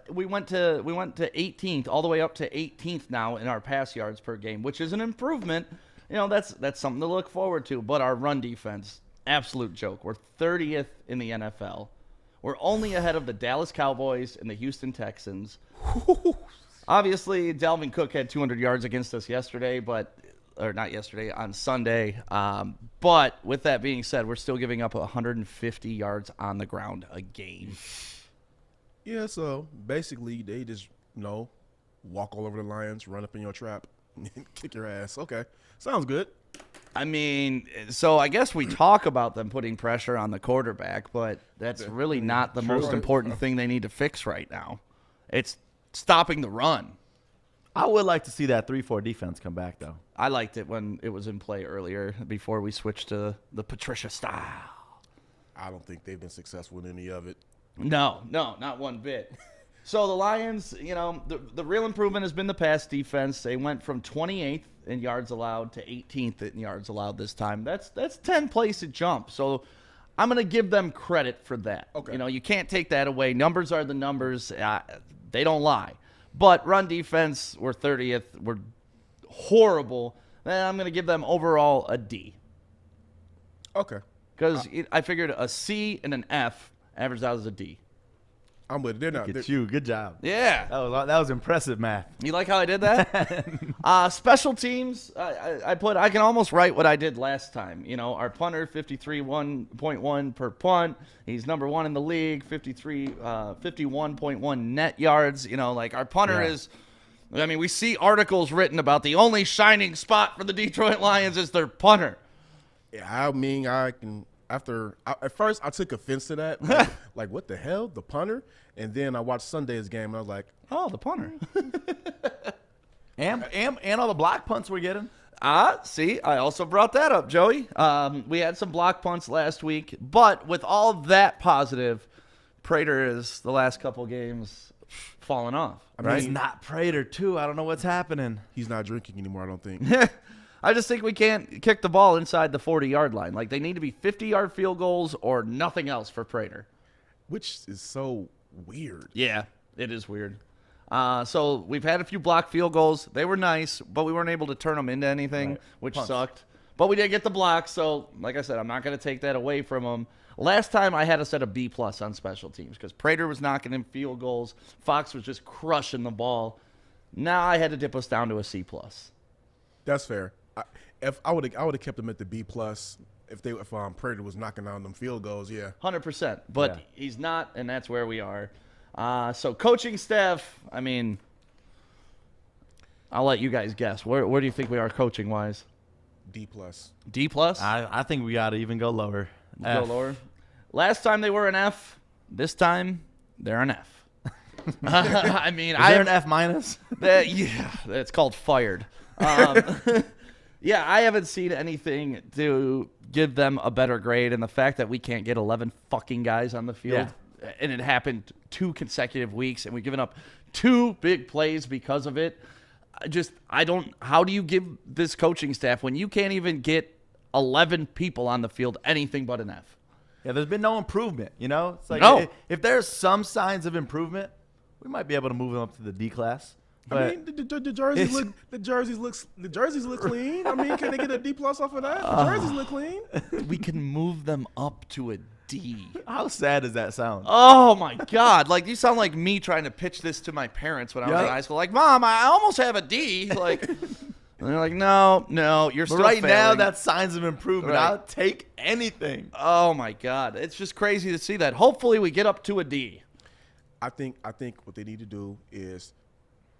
we went to 18th, all the way up to 18th now in our pass yards per game, which is an improvement. You know, that's something to look forward to. But our run defense, absolute joke. We're 30th in the NFL. We're only ahead of the Dallas Cowboys and the Houston Texans. Obviously, Dalvin Cook had 200 yards against us yesterday, on Sunday. But with that being said, we're still giving up 150 yards on the ground a game. Yeah, so basically they just, walk all over the Lions, run up in your trap, and kick your ass. Okay, sounds good. I mean, so I guess we talk about them putting pressure on the quarterback, but that's really not the most important thing they need to fix right now. It's stopping the run. I would like to see that 3-4 defense come back, though. I liked it when it was in play earlier before we switched to the Patricia style. I don't think they've been successful in any of it. No, not one bit. So the Lions, the real improvement has been the pass defense. They went from 28th in yards allowed to 18th in yards allowed this time. That's 10 places jump. So I'm going to give them credit for that. Okay. You can't take that away. Numbers are the numbers. They don't lie. But run defense, we're 30th. We're horrible. Then I'm going to give them overall a D. Okay. Because I figured a C and an F averaged out as a D. I'm with it. They're not. Look at you. Good job. Yeah. That was impressive math. You like how I did that? Special teams, I can almost write what I did last time. You know, our punter, 53.1 per punt. He's number 1 in the league, 51.1 net yards. You know, like our punter is, I mean, we see articles written about the only shining spot for the Detroit Lions is their punter. Yeah, I mean, I can. At first, I took offense to that. Like, what the hell? The punter? And then I watched Sunday's game, and I was like, oh, the punter. and all the block punts we're getting. See, I also brought that up, Joey. We had some block punts last week, but with all that positive, Prater is the last couple games falling off. Right? He's not Prater, too. I don't know what's happening. he's not drinking anymore, I don't think. I just think we can't kick the ball inside the 40-yard line. Like, they need to be 50-yard field goals or nothing else for Prater. Which is so weird. Yeah, it is weird. So we've had a few blocked field goals. They were nice, but we weren't able to turn them into anything, which sucked. But we did get the block, so like I said, I'm not going to take that away from them. Last time I had us at a B+ on special teams because Prater was knocking in field goals. Fox was just crushing the ball. Now I had to dip us down to a C+. That's fair. If I would have kept them at the B+ if Prater was knocking down them field goals, yeah. 100%. But he's not, and that's where we are. So coaching staff, I mean, I'll let you guys guess. Where do you think we are coaching-wise? D+. D+? I think we got to even go lower. Go lower. Last time they were an F. This time they're an F. I mean, Is there an F-? Yeah, it's called fired. Yeah, I haven't seen anything to give them a better grade, and the fact that we can't get 11 fucking guys on the field, and it happened 2 consecutive weeks, and we've given up 2 big plays because of it. How do you give this coaching staff when you can't even get 11 people on the field anything but an F? Yeah, there's been no improvement, you know? It's like if there's some signs of improvement, we might be able to move them up to the D class. But I mean, the jerseys look clean. I mean, can they get a D+ off of that? The jerseys look clean. We can move them up to a D. How sad does that sound? Oh my God! Like you sound like me trying to pitch this to my parents when I was in high school. Like, Mom, I almost have a D. Like, and they're like, No, you're still right failing. now. That's signs of improvement. Right. I'll take anything. Oh my God! It's just crazy to see that. Hopefully, we get up to a D. I think what they need to do is,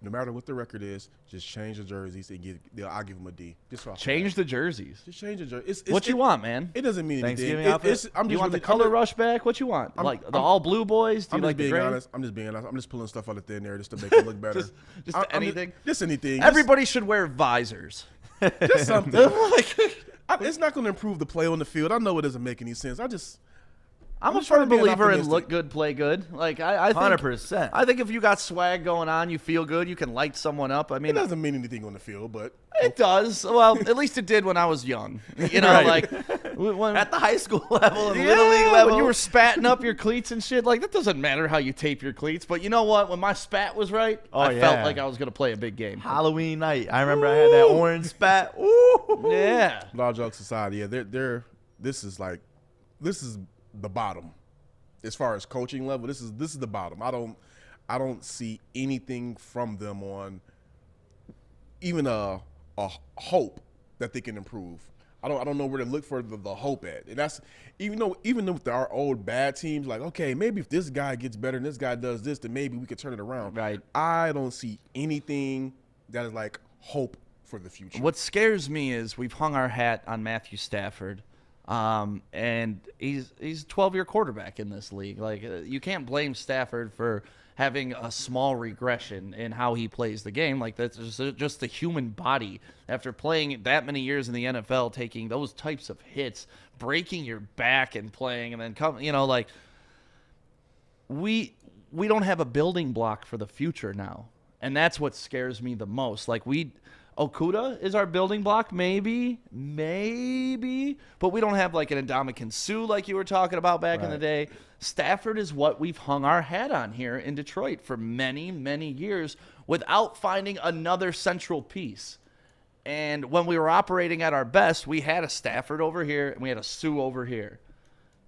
no matter what the record is, just change the jerseys and I'll give them a D. Change the jerseys. Just change the jerseys. What you want, man? It doesn't mean anything. Thanksgiving outfit? Do you want the color rush back? What you want? Like the all blue boys? Do you like the gray? I'm just being honest. I'm just pulling stuff out of thin air just to make it look better. just anything? Just anything. Everybody should wear visors. Just something. It's not going to improve the play on the field. I know it doesn't make any sense. I'm a firm believer in look good, play good. Like I think 100%. I think if you got swag going on, you feel good, you can light someone up. I mean, it doesn't mean anything on the field, but it does. Well, at least it did when I was young. You know, like when, At the high school level and little league level. when you were spatting up your cleats and shit. Like that doesn't matter how you tape your cleats, but you know what? When my spat was right, I felt like I was gonna play a big game. Halloween night. I remember I had that orange spat. Ooh. Yeah. All jokes aside, yeah, this is the bottom. As far as coaching level, this is the bottom. I don't see anything from them on even a hope that they can improve. I don't know where to look for the hope at. And that's even with our old bad teams, like, okay, maybe if this guy gets better and this guy does this, then maybe we could turn it around. Right. I don't see anything that is like hope for the future. What scares me is we've hung our hat on Matthew Stafford. And he's a 12-year quarterback in this league. Like you can't blame Stafford for having a small regression in how he plays the game. Like that's just the human body after playing that many years in the NFL, taking those types of hits, breaking your back and playing, and then like we don't have a building block for the future now, and that's what scares me the most. Like Okuda is our building block, maybe. But we don't have like an Ndamukong Suh like you were talking about back in the day. Stafford is what we've hung our hat on here in Detroit for many, many years without finding another central piece. And when we were operating at our best, we had a Stafford over here and we had a Suh over here.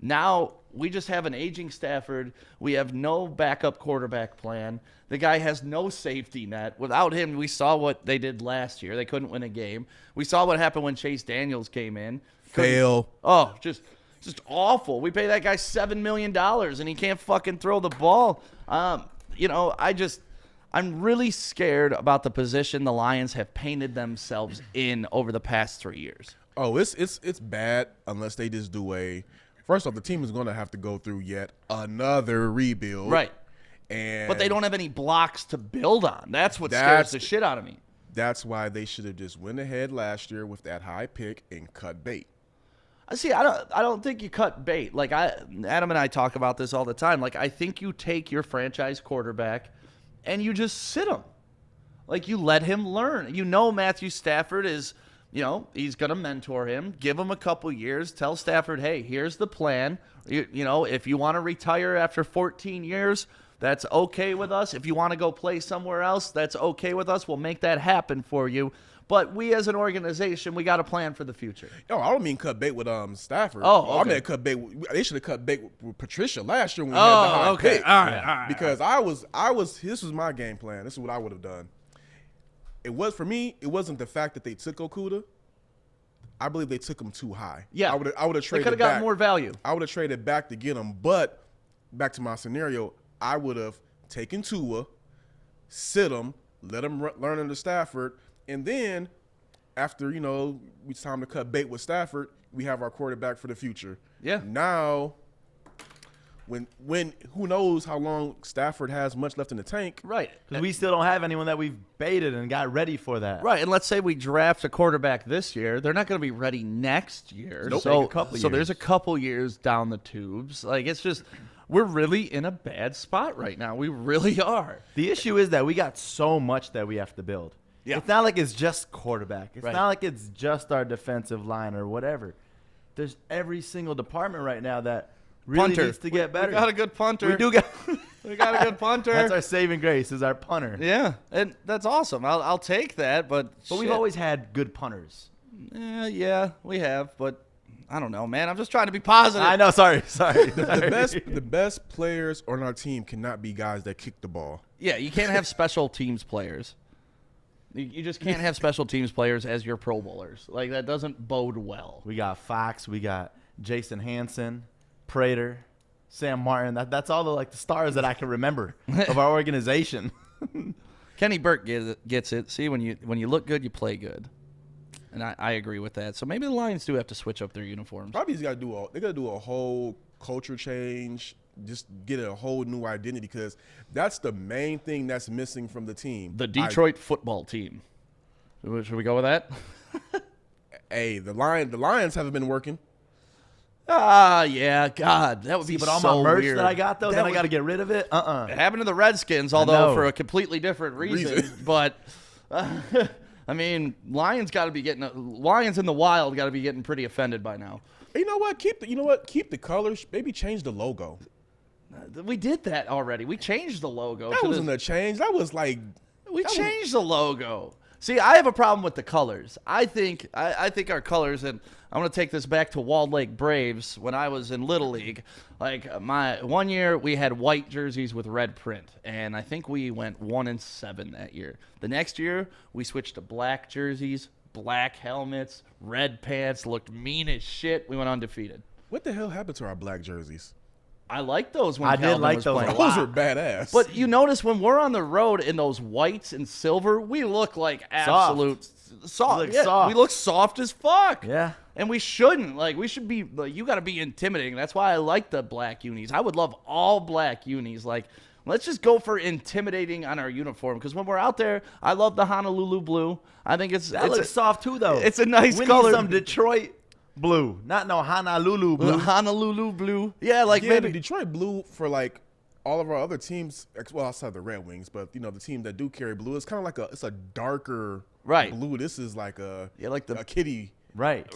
Now we just have an aging Stafford. We have no backup quarterback plan. The guy has no safety net. Without him, we saw what they did last year. They couldn't win a game. We saw what happened when Chase Daniels came in. Fail. Oh, just awful. We pay that guy $7 million, and he can't fucking throw the ball. I'm really scared about the position the Lions have painted themselves in over the past 3 years. Oh, it's bad unless they just do a. First off, the team is going to have to go through yet another rebuild. Right. But they don't have any blocks to build on. That's what scares the shit out of me. That's why they should have just went ahead last year with that high pick and cut bait. See, I don't think you cut bait. Like Adam and I talk about this all the time. Like I think you take your franchise quarterback and you just sit him. Like you let him learn. You know Matthew Stafford is, he's going to mentor him. Give him a couple years. Tell Stafford, hey, here's the plan. If you want to retire after 14 years, that's okay with us. If you want to go play somewhere else, that's okay with us. We'll make that happen for you. But we as an organization, we got a plan for the future. No, I don't mean cut bait with Stafford. Oh, okay. I mean cut bait. They should have cut bait with Patricia last year when we had the high pick. All right. Because I was. This was my game plan. This is what I would have done. It was for me. It wasn't the fact that they took Okuda. I believe they took him too high. Yeah, I would have traded. They could have gotten more value. I would have traded back to get him. But back to my scenario, I would have taken Tua, sit him, let him learn under Stafford, and then after it's time to cut bait with Stafford, we have our quarterback for the future. Yeah. Now, when who knows how long Stafford has much left in the tank? Right. Because we still don't have anyone that we've baited and got ready for that. Right, and let's say we draft a quarterback this year. They're not going to be ready next year. Nope. So there's a couple years down the tubes. Like, it's just we're really in a bad spot right now. We really are. The issue is that we got so much that we have to build. Yeah. It's not like it's just quarterback. It's Right. not like it's just our defensive line or whatever. There's every single department right now that really Punter. needs to get better. We got a good punter. We do got We got a good punter. That's our saving grace is our punter. Yeah, and that's awesome. I'll take that, but We've always had good punters. Yeah, we have, but I don't know, man. I'm just trying to be positive. I know. Sorry. The best players on our team cannot be guys that kick the ball. Yeah, you can't have special teams players. You just can't have special teams players as your Pro Bowlers. Like, that doesn't bode well. We got Fox. We got Jason Hansen, Prater, Sam Martin. That's all the stars that I can remember of our organization. Kenny Burke gets it. See, when you look good, you play good. And I agree with that. So maybe the Lions do have to switch up their uniforms. Probably got to do a whole culture change, just get a whole new identity, because that's the main thing that's missing from the team. The Detroit football team. Should we go with that? Hey, the Lions haven't been working. Yeah, God, that would be But all so my merch weird. that I got, though, That then I would- got to get rid of it? It happened to the Redskins, although for a completely different reason. But I mean, Lions in the wild got to be getting pretty offended by now. You know what? Keep the colors. Maybe change the logo. We did that already. We changed the logo. That wasn't a change. That was like we changed the logo. See, I have a problem with the colors. I think our colors, and I'm going to take this back to Walled Lake Braves when I was in Little League. Like, my one year, we had white jerseys with red print, and I think we went 1-7 that year. The next year, we switched to black jerseys, black helmets, red pants, looked mean as shit. We went undefeated. What the hell happened to our black jerseys? I liked those when I did Calvin like was those playing. a Those lot. are badass. But you notice when we're on the road in those whites and silver, we look like absolute soft. We look soft. We look soft as fuck. Yeah. And we shouldn't. Like, we should be, you got to be intimidating. That's why I like the black unis. I would love all black unis. Like, let's just go for intimidating on our uniform. Because when we're out there, I love the Honolulu blue. I think That looks soft, too, though. It's a nice we color. Need some Detroit blue. Not no Honolulu blue. Honolulu blue. Yeah, like yeah, maybe. the Detroit blue for like all of our other teams, well, outside the Red Wings, but the team that do carry blue, it's kind of like it's a darker Right. Blue. This is like a like a kitty Right.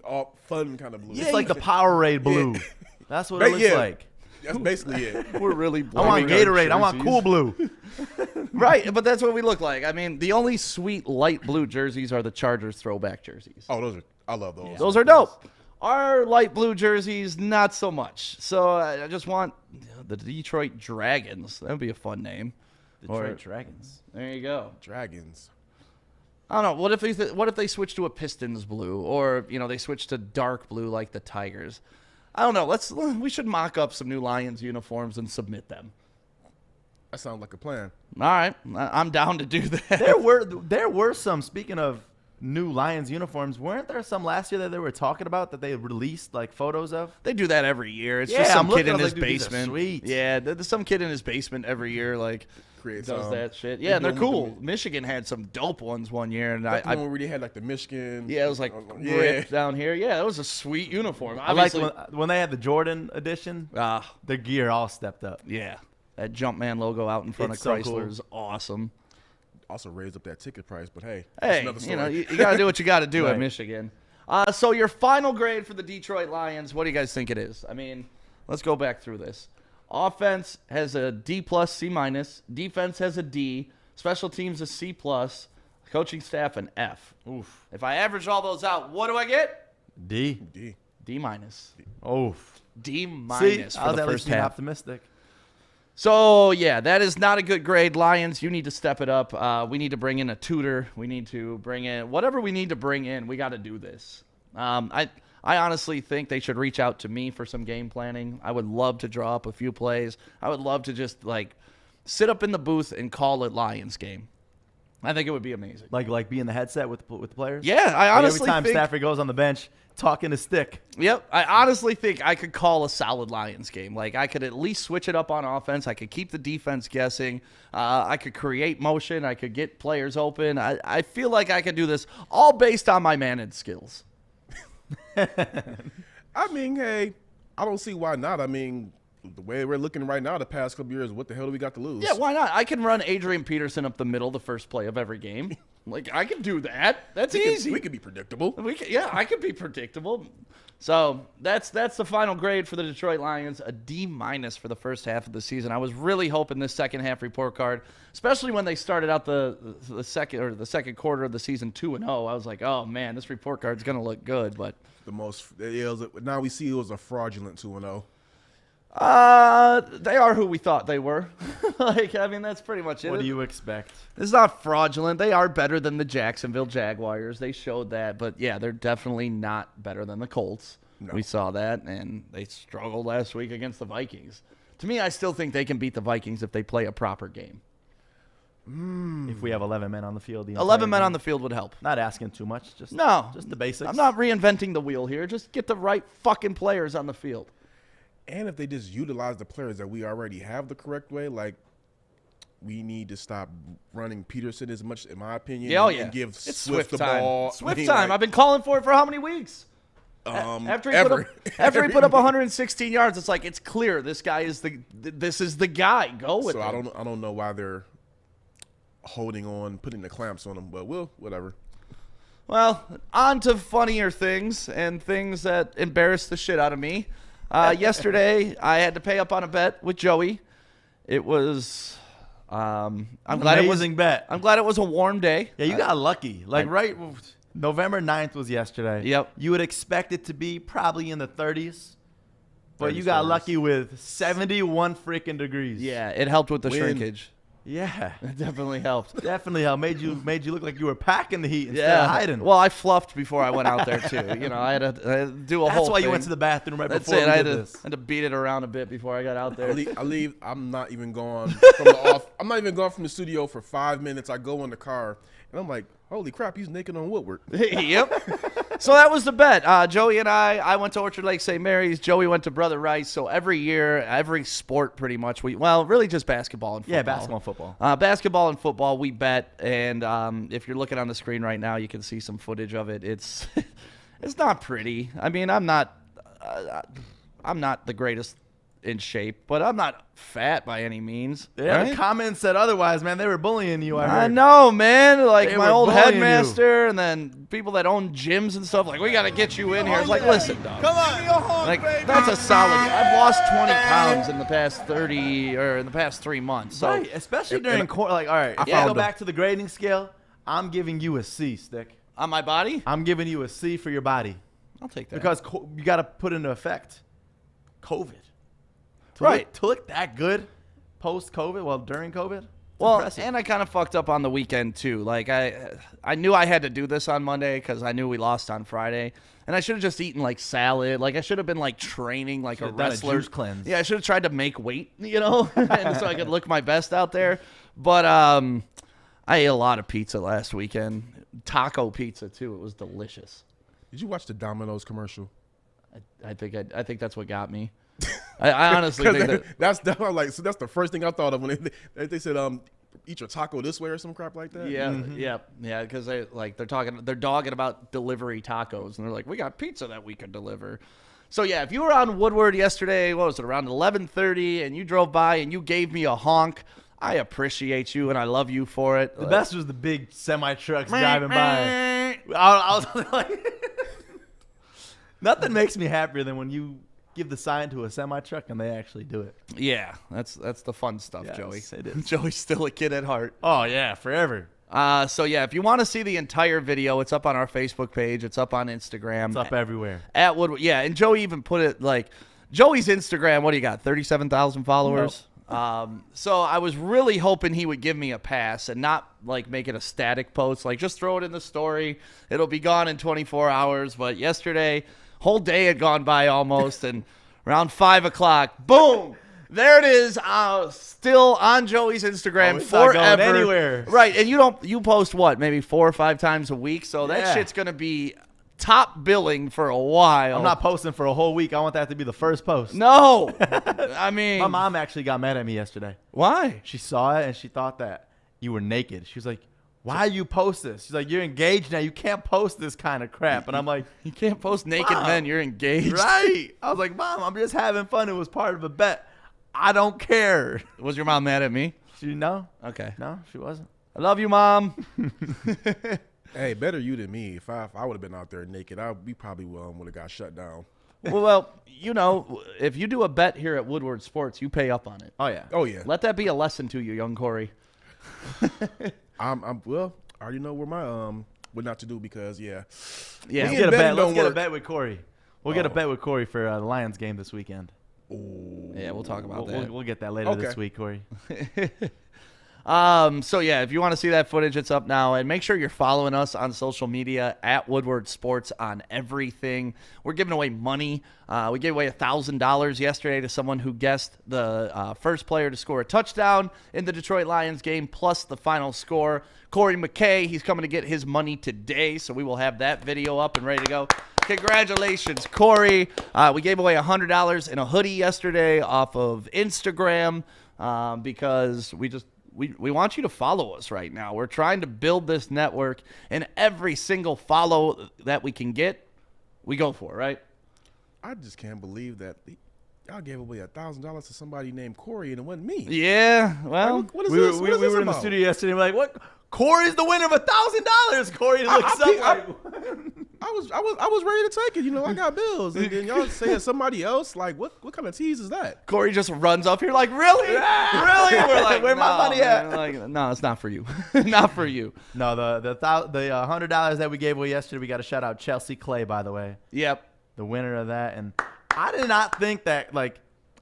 all fun kind of blue. It's like the Powerade blue. That's what it looks like. That's basically it. We're really I want blaming our Gatorade. I want jerseys. Cool Blue. Right, but that's what we look like. I mean, the only sweet light blue jerseys are the Chargers throwback jerseys. Oh, I love those. Those are dope. Our light blue jerseys, not so much. So I just want the Detroit Dragons. That would be a fun name. Detroit Dragons. There you go. Dragons. I don't know. What if they switch to a Pistons blue, or they switch to dark blue like the Tigers? I don't know. We should mock up some new Lions uniforms and submit them. That sounds like a plan. All right, I'm down to do that. There were some. Speaking of new Lions uniforms, weren't there some last year that they were talking about that they released like photos of? They do that every year. It's Yeah, just some I'm looking, kid I in was his like, dude, these are basement. sweet. Yeah, there's some kid in his basement every year Creates does that shit. Yeah, and they're do 'em with cool. Michigan had some dope ones one year, and I I already had like the Michigan. yeah, it was like ripped down here. Yeah, that was a sweet uniform. I like Obviously, when they had the Jordan edition. The gear all stepped up. yeah, that Jumpman logo out in front It's of so Chrysler cool. is awesome. Also raised up that ticket price, but hey, Hey, that's another story. you got to do what you got to do at Right. Michigan. So your final grade for the Detroit Lions, what do you guys think it is? I mean, let's go back through this. Offense has a D+, C-. Defense has a D. Special teams a C+. Coaching staff an F. Oof. If I average all those out, what do I get? D. D. D-. Oof. D- See, for I was the at least first being half. optimistic. So, yeah, that is not a good grade. Lions, you need to step it up. We need to bring in a tutor. We need to bring in whatever we need to bring in. We got to do this. I honestly think they should reach out to me for some game planning. I would love to draw up a few plays. I would love to just, sit up in the booth and call it Lions game. I think it would be amazing. Like be in the headset with the players. Yeah, I Like honestly every time think... Stafford goes on the bench, talking to stick. Yep, I honestly think I could call a solid Lions game. I could at least switch it up on offense. I could keep the defense guessing. I could create motion. I could get players open. I feel like I could do this all based on my managed skills. I mean, hey, I don't see why not. I mean, the way we're looking right now, the past couple years, what the hell do we got to lose? Yeah, why not? I can run Adrian Peterson up the middle the first play of every game. I can do that. That's easy. We could be predictable. I could be predictable. So that's the final grade for the Detroit Lions, a D- for the first half of the season. I was really hoping this second half report card, especially when they started out the second quarter of the season 2-0. I was like, oh man, this report card's gonna look good. But Now we see it was a fraudulent 2-0. they are who we thought they were. That's pretty much it. What do you expect? It's not fraudulent. They are better than the Jacksonville Jaguars. They showed that. But, yeah, they're definitely not better than the Colts. No. We saw that, and they struggled last week against the Vikings. To me, I still think they can beat the Vikings if they play a proper game. If we have 11 men on the field. 11 men on the field would help. Not asking too much. Just the basics. I'm not reinventing the wheel here. Just get the right fucking players on the field. And if they just utilize the players that we already have the correct way, we need to stop running Peterson as much, in my opinion, and give It's Swift the time. ball. Swift time. I've been calling for it for how many weeks? After he put up 116 yards, it's clear this guy is this is the guy. Go with it. I don't know why they're holding on, putting the clamps on him, but whatever. Well, on to funnier things and things that embarrass the shit out of me. Yesterday, I had to pay up on a bet with Joey. It was, I'm glad amazing bet. I'm glad it was a warm day. Yeah, you got lucky. Right, November 9th was yesterday. Yep. You would expect it to be probably in the 30s, but 30s, you got 40s. lucky with 71 freaking degrees. Yeah, it helped with the Wind. shrinkage. Yeah. It definitely helped. Definitely helped. Made you look like you were packing the heat instead of hiding. Well, I fluffed before I went out there too. I had to do a whole. That's why you thing. went to the bathroom right That's before it. we I did had this. to beat it around a bit before I got out there. I leave. I'm not even going from the off. I'm not even going from the studio for 5 minutes. I go in the car and I'm like, holy crap, he's naked on Woodward. Yep. So that was the bet. Joey and I went to Orchard Lake St. Mary's. Joey went to Brother Rice. So every year, every sport pretty much, really just basketball and football. Yeah, basketball and football. Basketball and football, we bet. And if you're looking on the screen right now, you can see some footage of it. It's it's not pretty. I mean, I'm not the greatest in shape, but I'm not fat by any means. Yeah, right? the comments said otherwise, man. They were bullying you. I heard. know, man. Like They my were old bullying headmaster, and then people that own gyms and stuff. Like, we got to get you in here. It's like, listen, dog. Come on. Like, that's a solid. I've lost 20 pounds in the past 3 months. So Right, especially during like, all right, if found I go them. back to the grading scale, I'm giving you a C, Stick. on my body, I'm giving you a C for your body I'll take that. because you got to put into effect COVID. Right. To look that good post-COVID, well, during COVID, it's Well, impressive. and I kind of fucked up on the weekend too. Like I knew I had to do this on Monday because I knew we lost on Friday, and I should have just eaten like salad. Like I should have been like training like a Should've done a wrestler. juice cleanse. Yeah, I should have tried to make weight, and so I could look my best out there. But I ate a lot of pizza last weekend, taco pizza too. It was delicious. Did you watch the Domino's commercial? I think that's what got me. I honestly think that. that's the first thing I thought of when they said eat your taco this way or some crap like that. Yeah, yeah, because they're dogging about delivery tacos, and they're like, we got pizza that we can deliver. So yeah, if you were on Woodward yesterday, what was it, around 11:30, and you drove by and you gave me a honk, I appreciate you and I love you for it. The best was the big semi trucks driving by. I was like, nothing makes me happier than when you give the sign to a semi truck and they actually do it. Yeah, that's the fun stuff, Yes, Joey. it is. Joey's still a kid at heart. Oh yeah, forever. So yeah, if you want to see the entire video, it's up on our Facebook page. It's up on Instagram. It's up everywhere. At Woodward. Yeah, and Joey even put it like Joey's Instagram. What do you got? 37,000 followers. So I was really hoping he would give me a pass and not like make it a static post. Like just throw it in the story. It'll be gone in 24 hours. But yesterday, whole day had gone by almost, and around 5 o'clock, boom. There it is, still on Joey's Instagram It's not forever. going anywhere. Right, and you post what, maybe 4 or 5 times a week, so that Yeah. shit's gonna be top billing for a while. I'm not posting for a whole week. I want that to be the first post. No, I mean, My mom actually got mad at me yesterday. why? She saw it and she thought that you were naked. She was like, why you post this? She's like, you're engaged now. You can't post this kind of crap. And I'm like, You can't post naked Mom. men. You're engaged. right. I was like, Mom, I'm just having fun. It was part of a bet. I don't care. Was your mom mad at me? She no, Okay. no, she wasn't. I love you, Mom. Hey, better you than me. If I would have been out there naked, we probably would have got shut down. Well, if you do a bet here at Woodward Sports, you pay up on it. Oh yeah. Oh yeah. Let that be a lesson to you, young Corey. Well, I already know where my what not to do because Yeah. Let's Yeah. get a bet. Betting Let's don't get a work. bet with Corey. We'll get a bet with Corey for the Lions game this weekend. Yeah, we'll talk about that. We'll get that later this Okay. week, Corey. So yeah, if you want to see that footage, it's up now, and make sure you're following us on social media at Woodward Sports on everything. We're giving away money. We gave away $1,000 yesterday to someone who guessed the first player to score a touchdown in the Detroit Lions game, plus the final score. Corey McKay, he's coming to get his money today, so we will have that video up and ready to go. Congratulations, Corey. We gave away $100 in a hoodie yesterday off of Instagram because we want you to follow us right now. We're trying to build this network, and every single follow that we can get, we go for, right? I just can't believe that y'all gave away $1,000 to somebody named Corey and it wasn't me. Yeah, well, What is We this? were, What is we this were in the about? studio yesterday. We're like, what? Corey's the winner of $1,000. Corey looks up like, I was ready to take it. I got bills, and then y'all saying somebody else. Like, what kind of tease is that? Corey just runs up here like, really? Really? We're like, Where my money at? man. Like, no, it's not for you. Not for you. no, the $100 that we gave away yesterday, we got to shout out Chelsea Clay, by the way, Yep. the winner of that. And I did not think that,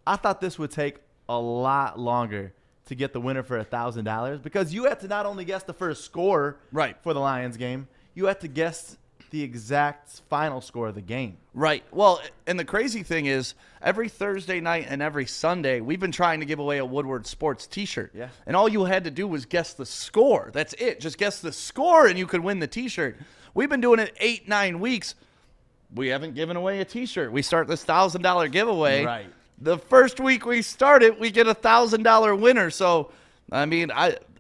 I thought this would take a lot longer to get the winner for $1,000 because you had to not only guess the first score Right. for the Lions game, you had to guess the exact final score of the game. Right. Well, and the crazy thing is, every Thursday night and every Sunday, we've been trying to give away a Woodward Sports T-shirt. Yeah. And all you had to do was guess the score. That's it. Just guess the score, and you could win the T-shirt. We've been doing it 8-9 weeks. We haven't given away a T-shirt. We start this $1,000 giveaway. Right. The first week we start it, we get a $1,000 winner. So, I mean,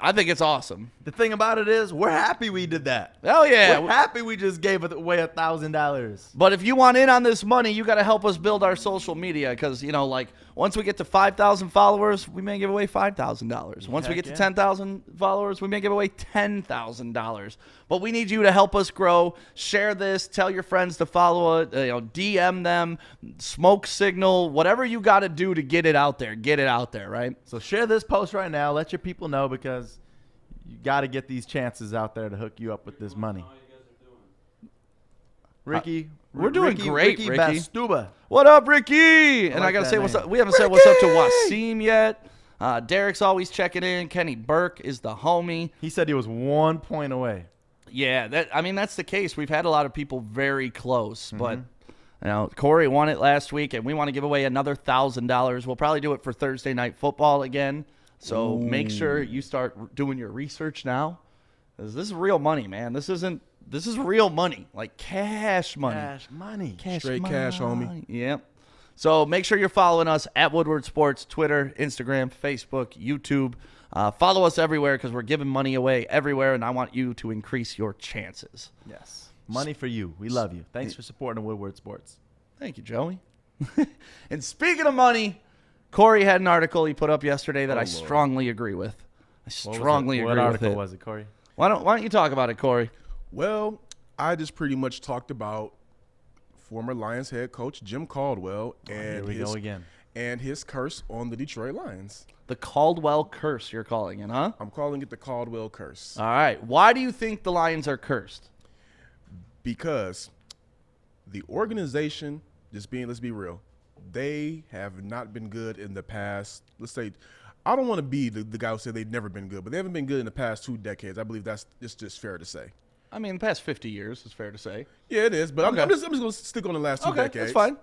I think it's awesome. The thing about it is, we're happy we did that. Hell yeah. We're happy we just gave away $1,000. But if you want in on this money, you got to help us build our social media because, like, once we get to 5,000 followers, we may give away $5,000. Once we get to 10,000 followers, we may give away $10,000. But we need you to help us grow. Share this. Tell your friends to follow it. DM them. Smoke signal. Whatever you got to do to get it out there. Get it out there, right? So share this post right now. Let your people know because you got to get these chances out there to hook you up with this money. Ricky, we're doing great, Ricky. Bastuba. What up, Ricky? And I got to say name. what's up. We haven't said what's up to Wasim yet. Derek's always checking in. Kenny Burke is the homie. He said he was 1 point away. Yeah, that's the case. We've had a lot of people very close, but Corey won it last week, and we want to give away another $1,000. We'll probably do it for Thursday Night Football again. So make sure you start doing your research now. This is real money, man. This is real money, like cash money. Straight cash, homie. Yep. So make sure you're following us at Woodward Sports, Twitter, Instagram, Facebook, YouTube. Follow us everywhere because we're giving money away everywhere, and I want you to increase your chances. Yes. Money for you. We love you. Thanks for supporting Woodward Sports. Thank you, Joey. And speaking of money, Corey had an article he put up yesterday that I strongly agree with. What article was it, Corey? Why don't you talk about it, Corey? Well, I just pretty much talked about former Lions head coach Jim Caldwell and his curse on the Detroit Lions. The Caldwell curse, you're calling it, huh? I'm calling it the Caldwell curse. All right. Why do you think the Lions are cursed? Because the organization, let's be real, they have not been good in the past. Let's say, I don't want to be the guy who said they've never been good, but they haven't been good in the past 2 decades. I believe it's just fair to say. I mean, the past 50 years is fair to say. Yeah, it is, but Okay. I'm just going to stick on the last 2 decades. That's fine.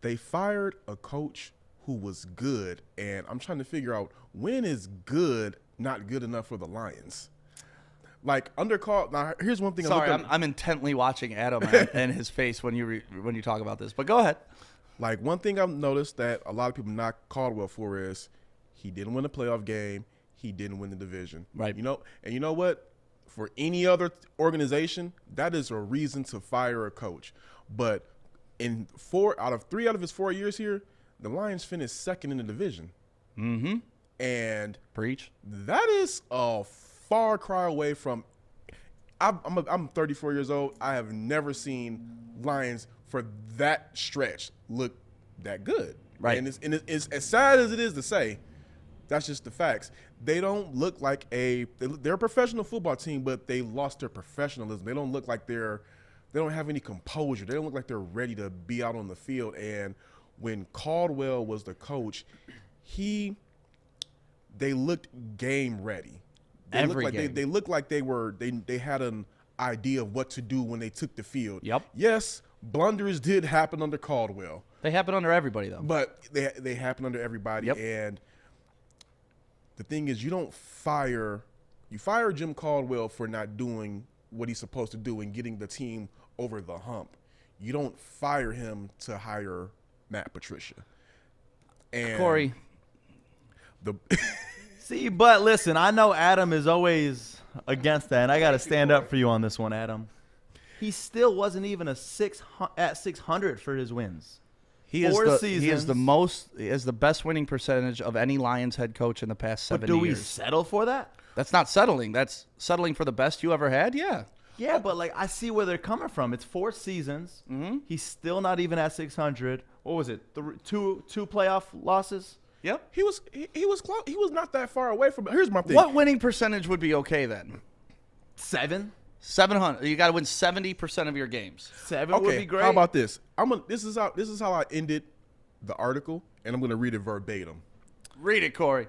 They fired a coach who was good, and I'm trying to figure out when is good not good enough for the Lions. Like now here's one thing. Sorry, I'm intently watching Adam and his face when you talk about this. But go ahead. Like one thing I've noticed that a lot of people knock Caldwell for is he didn't win a playoff game. He didn't win the division. Right. And you know what? For any other organization, that is a reason to fire a coach. But in 3 out of his 4 years here, the Lions finished second in the division. Mm-hmm. And Preach. that is a far cry away from. I'm 34 years old. I have never seen Lions for that stretch look that good. Right. And it's as sad as it is to say, that's just the facts. They don't look like they're a professional football team, but they lost their professionalism. They don't look like they don't have any composure. They don't look like they're ready to be out on the field. And when Caldwell was the coach, they looked game ready. They looked like they had an idea of what to do when they took the field. Yep. Yes, blunders did happen under Caldwell. They happen under everybody, though. But they happen under everybody. Yep. And the thing is, you fire Jim Caldwell for not doing what he's supposed to do and getting the team over the hump. You don't fire him to hire Matt Patricia. And Corey. See, but listen, I know Adam is always against that, and I got to stand up for you on this one, Adam. He still wasn't even at 600 for his wins. He is the best winning percentage of any Lions head coach in the past 7 years. But do we settle for that? That's not settling. That's settling for the best you ever had. Yeah. Yeah, but like I see where they're coming from. It's 4 seasons. Mm-hmm. He's still not even at 600. What was it? Two playoff losses. Yep. He was close. He was not that far away from it. Here's my thing. What winning percentage would be okay then? 700. You got to win 70% of your games. 7 would be great. How about this? This is how I ended the article, and I'm going to read it verbatim. Read it, Corey.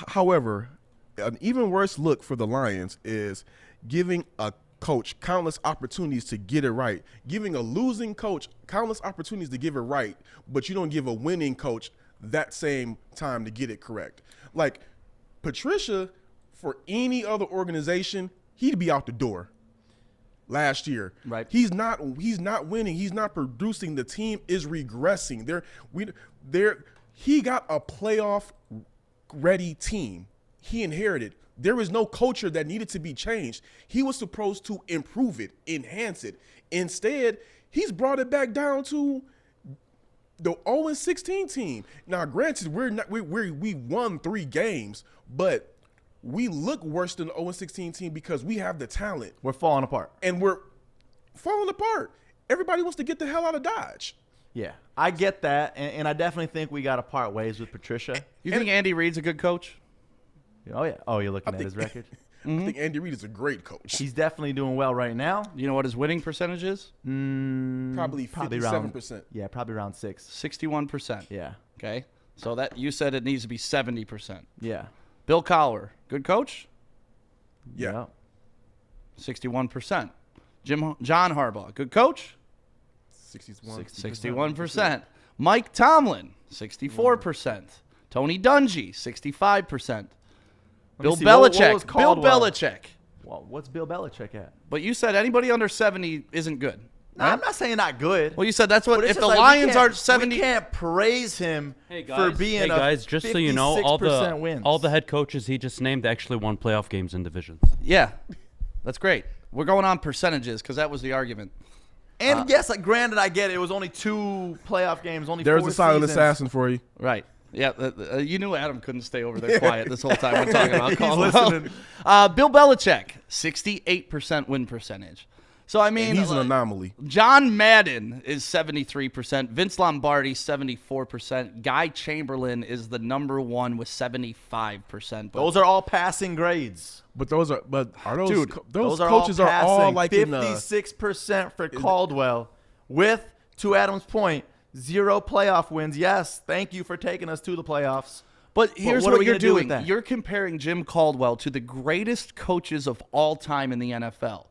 However, an even worse look for the Lions is giving a coach countless opportunities to get it right, giving a losing coach countless opportunities to give it right, but you don't give a winning coach that same time to get it correct. Like Patricia, for any other organization, he'd be out the door last year. Right. He's not winning. He's not producing. The team is regressing. he got a playoff-ready team. He inherited. There was no culture that needed to be changed. He was supposed to improve it, enhance it. Instead, he's brought it back down to the 0-16 team. Now, granted, we won 3 games, but we look worse than the 0-16 team because we have the talent. We're falling apart. And we're falling apart. Everybody wants to get the hell out of Dodge. Yeah, I get that, and I definitely think we got to part ways with Patricia. You think Andy Reid's a good coach? Oh, yeah. Oh, you're looking at his record? I think Andy Reid is a great coach. He's definitely doing well right now. You know what his winning percentage is? Probably 57%. Yeah, probably around 6. 61%. Yeah. Okay. So that you said it needs to be 70%. Yeah. Bill Cowher, good coach? Yeah. 61%. John Harbaugh, good coach? 61%. Mike Tomlin, 64%. Tony Dungy, 65%. Bill Belichick. Bill Belichick. Well, what's Bill Belichick at? But you said anybody under 70 isn't good. No, I'm not saying not good. Well, you said that's what. But it's If just the like Lions are 70, we can't praise him for being hey guys, just so you know, all wins. the head coaches he just named actually won playoff games in divisions. yeah, that's great. We're going on percentages because that was the argument. And yes, like, granted, I get it. It was only 2 playoff games, only There's 4 a silent seasons. assassin for you. Right. Yeah, you knew Adam couldn't stay over there quiet this whole time we're talking about He's Caldwell. listening. Bill Belichick, 68% win percentage. So, I mean, And he's an anomaly. John Madden is 73%. Vince Lombardi, 74%. Guy Chamberlain is the number 1 with 75%. Those are all passing grades. But are those Dude, those Those coaches are are all like in 56% for Caldwell with, to Adam's point, 0 playoff wins. Yes, thank you for taking us to the playoffs. But here's what are what we you're gonna do with doing. that? You're comparing Jim Caldwell to the greatest coaches of all time in the NFL.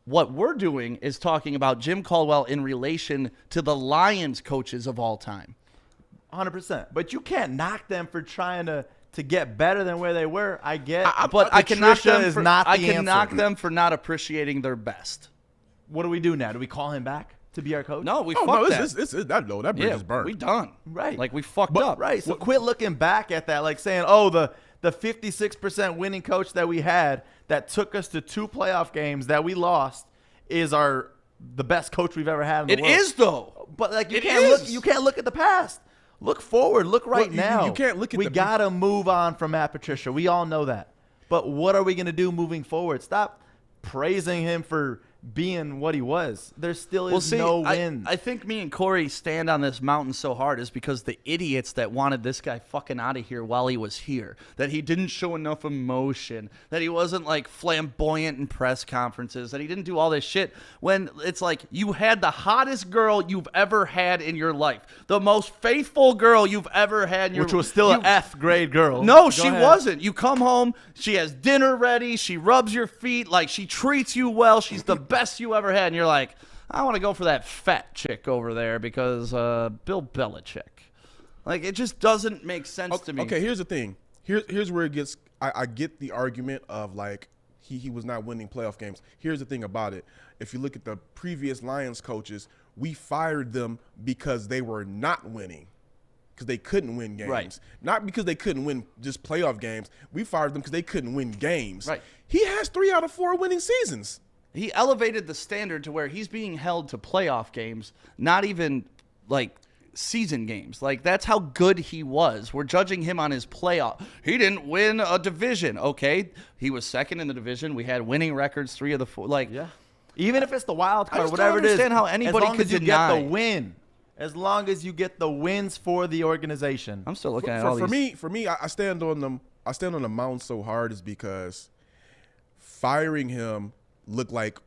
What we're doing is talking about Jim Caldwell in relation to the Lions coaches of all time. 100%. But you can't knock them for trying to get better than where they were. I get. But I can knock Patricia them is for, not the I can answer. knock them for not appreciating their best. What do we do now? Do we call him back to be our coach? No, we Oh fucked no, that. that bridge is burnt. we done. Right. Like we fucked up. Right. So quit looking back at that, like saying, "Oh, the 56% winning coach that we had that took us to 2 playoff games that we lost is the best coach we've ever had in the It world." is though. But like It is. you can't look at the past. Look forward. Look right you- now. you can't look at We the- gotta move on from Matt Patricia. We all know that. But what are we gonna do moving forward? Stop praising him for being what he was. There still is no win. I think me and Corey stand on this mountain so hard is because the idiots that wanted this guy fucking out of here while he was here, that he didn't show enough emotion, that he wasn't like flamboyant in press conferences, that he didn't do all this shit, when it's like you had the hottest girl you've ever had in your life, the most faithful girl you've ever had in your life. Which was still an F grade girl. No, Go she ahead. wasn't. You come home, she has dinner ready, she rubs your feet, like she treats you well, she's the best you ever had, and you're like, I want to go for that fat chick over there because Bill Belichick. Like, it just doesn't make sense to me. Okay, here's the thing. Here's where it gets. I get the argument of like he was not winning playoff games. Here's the thing about it. If you look at the previous Lions coaches, we fired them because they were not winning. Because they couldn't win games. Right. Not because they couldn't win just playoff games. We fired them because they couldn't win games. Right. He has 3 out of 4 winning seasons. He elevated the standard to where he's being held to playoff games, not even like season games. Like, that's how good he was. We're judging him on his playoff. He didn't win a division. Okay, he was second in the division. We had winning records, 3 of the 4. Like, Yeah. Even if it's the wild I card, just whatever don't it is, understand how anybody as long could as you deny. get the win, as long as you get the wins for the organization. I'm still looking at all For these. me, I stand on them. I stand on the mountain so hard is because firing him looked like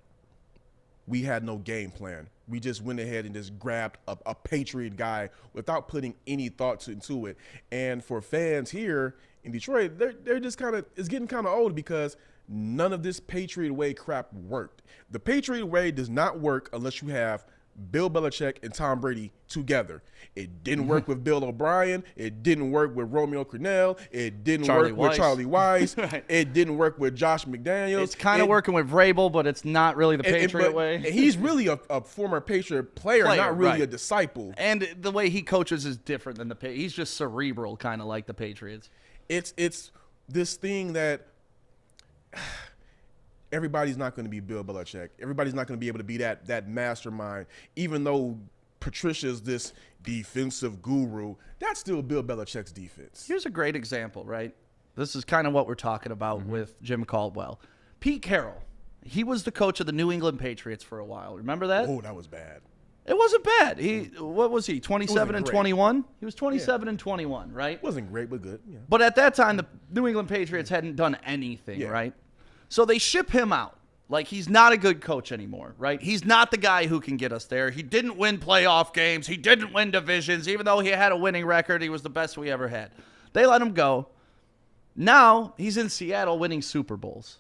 we had no game plan. We just went ahead and just grabbed a Patriot guy without putting any thought into it. And for fans here in Detroit, they're just kind of, it's getting kind of old because none of this Patriot way crap worked. The Patriot way does not work unless you have Bill Belichick and Tom Brady together. It didn't work with Bill O'Brien. It didn't work with Romeo Crennel. It didn't work with Charlie Weiss. Right. It didn't work with Josh McDaniels. It's kind of working with Vrabel, but it's not really the Patriot way. And he's really a former Patriot player, not really a disciple. And the way he coaches is different than the Patriots. He's just cerebral, kind of like the Patriots. It's this thing that everybody's not going to be Bill Belichick. Everybody's not going to be able to be that mastermind, even though Patricia's this defensive guru. That's still Bill Belichick's defense. Here's a great example, right? This is kind of what we're talking about with Jim Caldwell. Pete Carroll, he was the coach of the New England Patriots for a while. Remember that? Oh, that was bad. It wasn't bad. What was he? 27 and great. 21. He was 27 and 21, right? Wasn't great, but good. Yeah. But at that time, the New England Patriots hadn't done anything, right? So they ship him out. Like, he's not a good coach anymore, right? He's not the guy who can get us there. He didn't win playoff games. He didn't win divisions. Even though he had a winning record, he was the best we ever had. They let him go. Now he's in Seattle winning Super Bowls.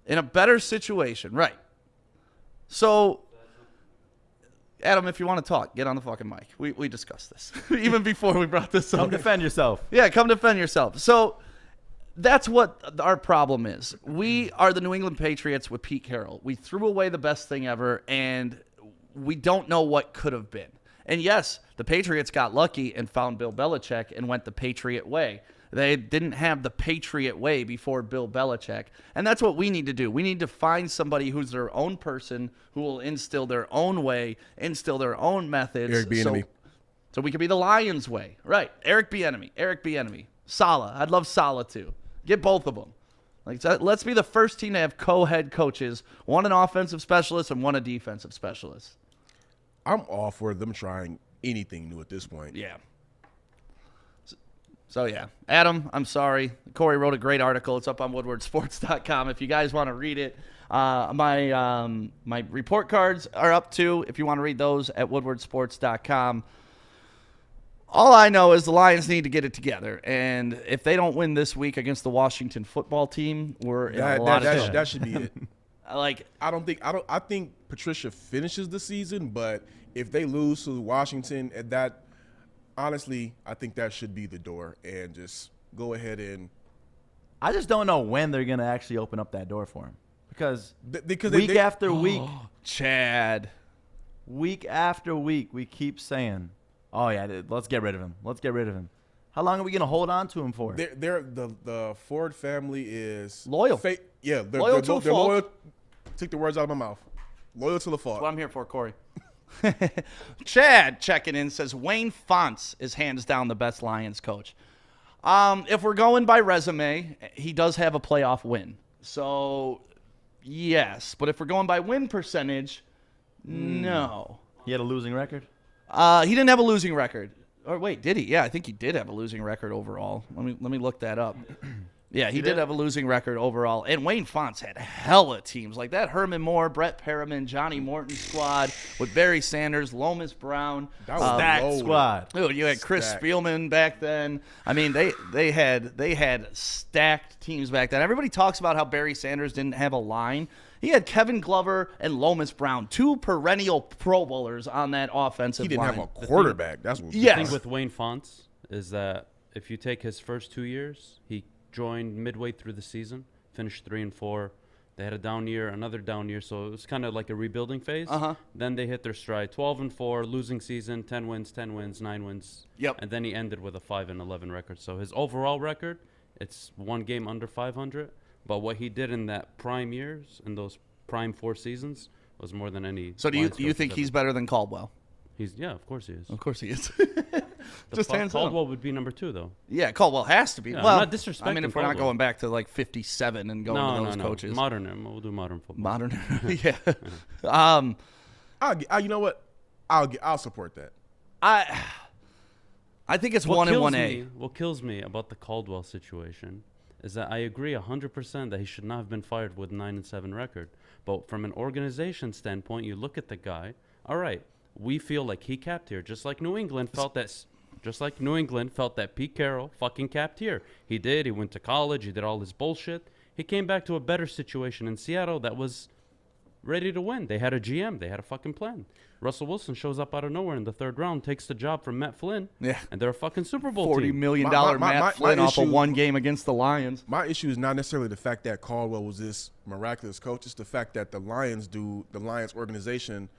In a better situation, right. So, Adam, if you want to talk, get on the fucking mic. We discussed this even before we brought this up. Come defend yourself. Yeah, come defend yourself. So that's what our problem is. We are the New England Patriots with Pete Carroll. We threw away the best thing ever, and we don't know what could have been. And yes, the Patriots got lucky and found Bill Belichick and went the Patriot way. They didn't have the Patriot way before Bill Belichick. And that's what we need to do. We need to find somebody who's their own person, who will instill their own way, instill their own methods. Eric Bieniemy. So we could be the Lions way. Right. Eric Bieniemy. Saleh. I'd love Saleh too. Get both of them. Let's be the first team to have co-head coaches, one an offensive specialist and one a defensive specialist. I'm all for them trying anything new at this point. Yeah. So, yeah. Adam, I'm sorry. Corey wrote a great article. It's up on woodwardsports.com if you guys want to read it. My report cards are up too if you want to read those at woodwardsports.com. All I know is the Lions need to get it together. And if they don't win this week against the Washington football team, we're in a lot of trouble. That should be it. I think Patricia finishes the season, but if they lose to Washington at that, honestly, I think that should be the door and just go ahead and. I just don't know when they're going to actually open up that door for him. Because week after week, Chad, week after week, we keep saying, oh, yeah, let's get rid of him. Let's get rid of him. How long are we going to hold on to him for? The Ford family is loyal. They're loyal. Take the words out of my mouth. Loyal to the fault. That's what I'm here for, Corey. Chad checking in says Wayne Fonts is hands down the best Lions coach. If we're going by resume, he does have a playoff win. So, yes. But if we're going by win percentage, no. He had a losing record? He didn't have a losing record. Or wait, did he? Yeah, I think he did have a losing record overall. Let me look that up. Yeah, he did have a losing record overall. And Wayne Fonts had hella teams. Like that Herman Moore, Brett Perriman, Johnny Morton squad with Barry Sanders, Lomas Brown. That was that squad. Oh, you had Chris Spielman back then. I mean, they had stacked teams back then. Everybody talks about how Barry Sanders didn't have a line. He had Kevin Glover and Lomas Brown, two perennial Pro Bowlers on that offensive line. He didn't have a quarterback. That's what. The thing with Wayne Fonts is that if you take his first 2 years, he joined midway through the season, finished 3-4. They had a down year, another down year, so it was kind of like a rebuilding phase. Then they hit their stride, 12-4, losing season, 10 wins, 9 wins. Yep. And then he ended with a 5-11 record. So his overall record, it's one game under 500. But what he did in that prime years, in those prime 4 seasons, was more than any. So do you think he's better than Caldwell? Yeah, of course he is. Of course he is. Just hands down. Caldwell would be number 2, though. Yeah, Caldwell has to be. Yeah, well, I'm not disrespecting I mean, if we're not Caldwell. going back to like 57 and going to those coaches. Modern. We'll do modern football. Modern. Yeah. You know what? I'll support that. I think it's 1 and 1A. What kills me about the Caldwell situation is that I agree 100% that he should not have been fired with 9-7 record. But from an organization standpoint, you look at the guy. All right, we feel like he capped here, just like New England felt that. Just like New England felt that Pete Carroll fucking capped here. He did. He went to college. He did all his bullshit. He came back to a better situation in Seattle that was ready to win. They had a GM. They had a fucking plan. Russell Wilson shows up out of nowhere in the 3rd round, takes the job from Matt Flynn. Yeah. And they're a fucking Super Bowl $40 team. million My Matt Flynn off of issue- one game against the Lions. My issue is not necessarily the fact that Caldwell was this miraculous coach. It's the fact that the Lions organization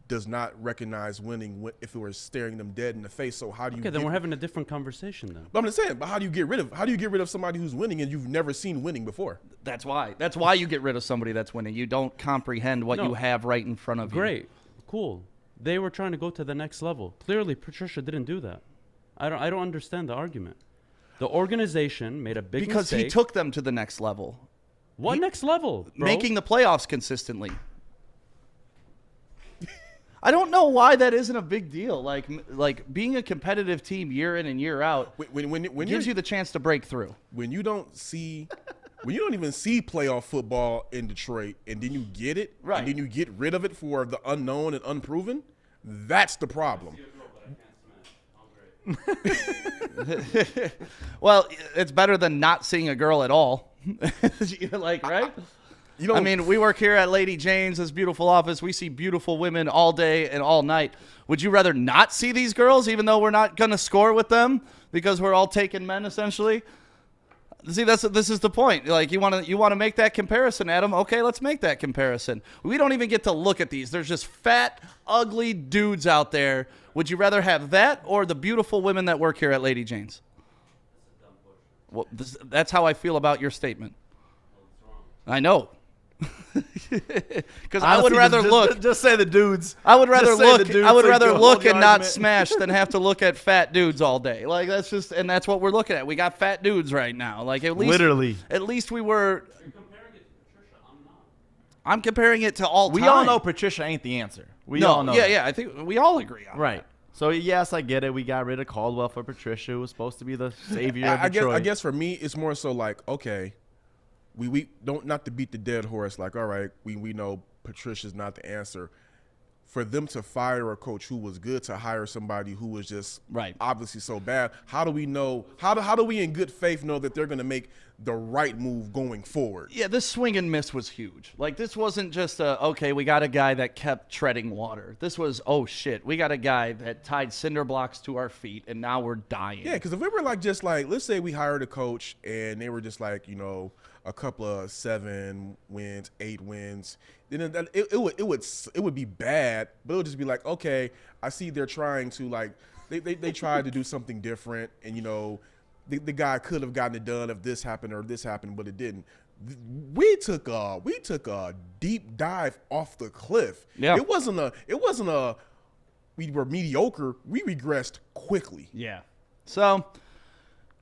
does not recognize winning if it were staring them dead in the face. So how do you? Okay, then we're having a different conversation then. But I'm just saying. But how do you get rid of somebody who's winning and you've never seen winning before? That's why. That's why you get rid of somebody that's winning. You don't comprehend what No. you have right in front of you. Great. Cool. They were trying to go to the next level. Clearly, Patricia didn't do that. I don't understand the argument. The organization made a big Because mistake. he took them to the next level. What next level, bro? Making the playoffs consistently. I don't know why that isn't a big deal. Like being a competitive team year in and year out When gives you the chance to break through. when you don't even see playoff football in Detroit, and then you get it, Right. and then you get rid of it for the unknown and unproven, that's the problem. Well, it's better than not seeing a girl at all. Like, right? I mean, we work here at Lady Jane's, this beautiful office. We see beautiful women all day and all night. Would you rather not see these girls, even though we're not going to score with them because we're all taken men, essentially? See, this is the point. Like, you want to make that comparison, Adam? Okay, let's make that comparison. We don't even get to look at these. There's just fat, ugly dudes out there. Would you rather have that or the beautiful women that work here at Lady Jane's? Well, that's how I feel about your statement. I know. Because I would rather look. Just say the dudes. I would rather Just say look. the dudes I would so you rather can look hold your and not argument. smash than have to look at fat dudes all day. Like and that's what we're looking at. We got fat dudes right now. Like at least we were. You're comparing it to Patricia. I'm not. I'm comparing it to all time. We all know Patricia ain't the answer. We all know. Yeah, that. yeah. I think we all agree on Right. So yes, I get it. We got rid of Caldwell for Patricia, who was supposed to be the savior of Detroit. I guess for me, it's more so like, okay, we don't, not to beat the dead horse. Like, all right, we know Patricia's not the answer. For them to fire a coach who was good to hire somebody who was just obviously so bad, how do we know? How do we in good faith know that they're going to make the right move going forward? Yeah, this swing and miss was huge. Like, this wasn't just okay, we got a guy that kept treading water. This was, oh shit, we got a guy that tied cinder blocks to our feet, and now we're dying. Yeah, because if we were let's say we hired a coach and they were just like, a couple of 7 wins, 8 wins, then it would be bad, but it would just be like, okay, I see they're trying to they tried to do something different, and the guy could have gotten it done if this happened or this happened, but it didn't. We took a deep dive off the cliff. Yeah. It wasn't a we were mediocre. We regressed quickly. Yeah. So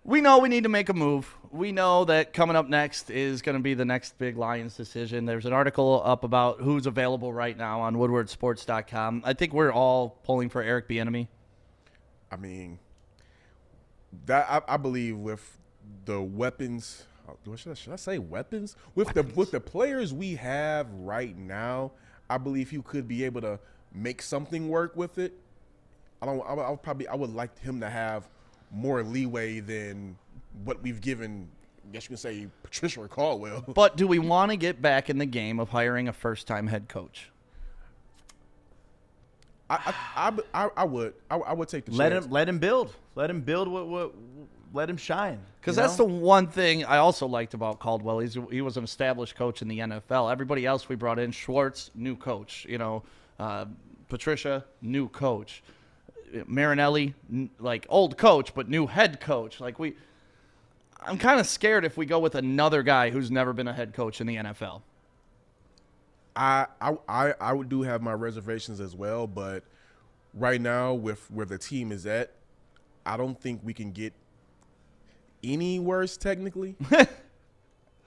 we know we need to make a move. We know that coming up next is going to be the next big Lions decision. There's an article up about who's available right now on woodwardsports.com. I think we're all pulling for Eric Bieniemy. I mean, that I believe with the weapons. Should I say weapons? With the players we have right now, I believe he could be able to make something work with it. I would like him to have more leeway than what we've given, I guess you can say, Patricia or Caldwell. But do we want to get back in the game of hiring a first-time head coach? I would take the Let chance. him build. Let him build let him shine. Because that's the one thing I also liked about Caldwell. He was an established coach in the NFL. Everybody else we brought in, Schwartz, new coach. Patricia, new coach. Marinelli, old coach, but new head coach. I'm kind of scared if we go with another guy who's never been a head coach in the NFL. I would do have my reservations as well, but right now with where the team is at, I don't think we can get any worse technically.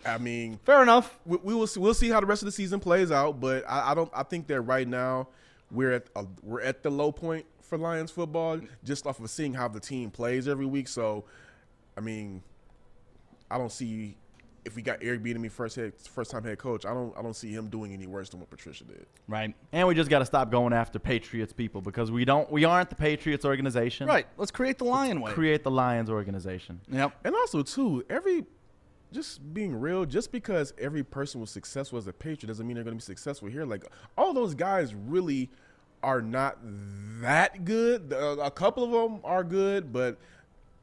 I mean, fair enough. We'll see how the rest of the season plays out, but I think that right now we're at the low point for Lions football just off of seeing how the team plays every week. So, I mean, I don't see, if we got Eric Bieniemy first time head coach, I don't see him doing any worse than what Patricia did. Right. And we just got to stop going after Patriots people because we aren't the Patriots organization. Right. Let's create the Lion way. Create the Lions organization. Yep. And also too, just being real, just because every person was successful as a Patriot doesn't mean they're going to be successful here. Like, all those guys really are not that good. A couple of them are good, but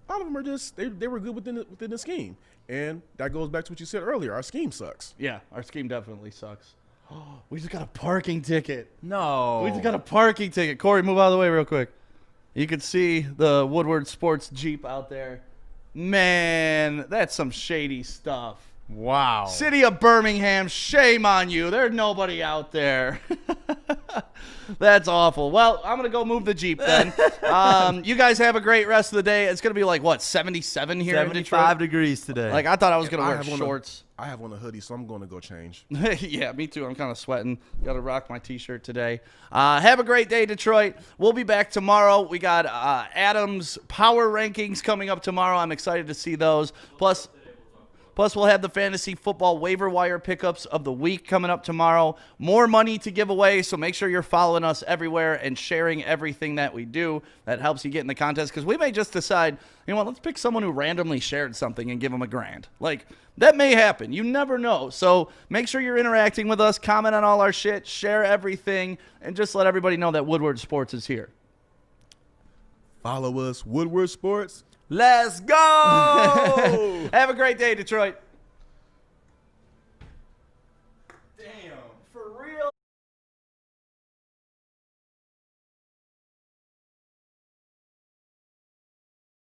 a lot of them are just they were good within the scheme. And that goes back to what you said earlier. Our scheme sucks. Yeah, our scheme definitely sucks. We just got a parking ticket. No. We just got a parking ticket. Corey, move out of the way real quick. You can see the Woodward Sports Jeep out there. Man, that's some shady stuff. Wow. City of Birmingham, shame on you. There's nobody out there. That's awful. Well, I'm going to go move the Jeep then. You guys have a great rest of the day. It's going to be like, what, 77 here in Detroit? 75 degrees today. Like, I thought I was going to wear shorts. I have on a hoodie, so I'm going to go change. Yeah, me too. I'm kind of sweating. Got to rock my T-shirt today. Have a great day, Detroit. We'll be back tomorrow. We got Adam's power rankings coming up tomorrow. I'm excited to see those. Plus, we'll have the fantasy football waiver wire pickups of the week coming up tomorrow. More money to give away, so make sure you're following us everywhere and sharing everything that we do. That helps you get in the contest, because we may just decide, you know what, let's pick someone who randomly shared something and give them $1,000. Like, that may happen. You never know. So make sure you're interacting with us, comment on all our shit, share everything, and just let everybody know that Woodward Sports is here. Follow us, Woodward Sports. Let's go! Have a great day, Detroit.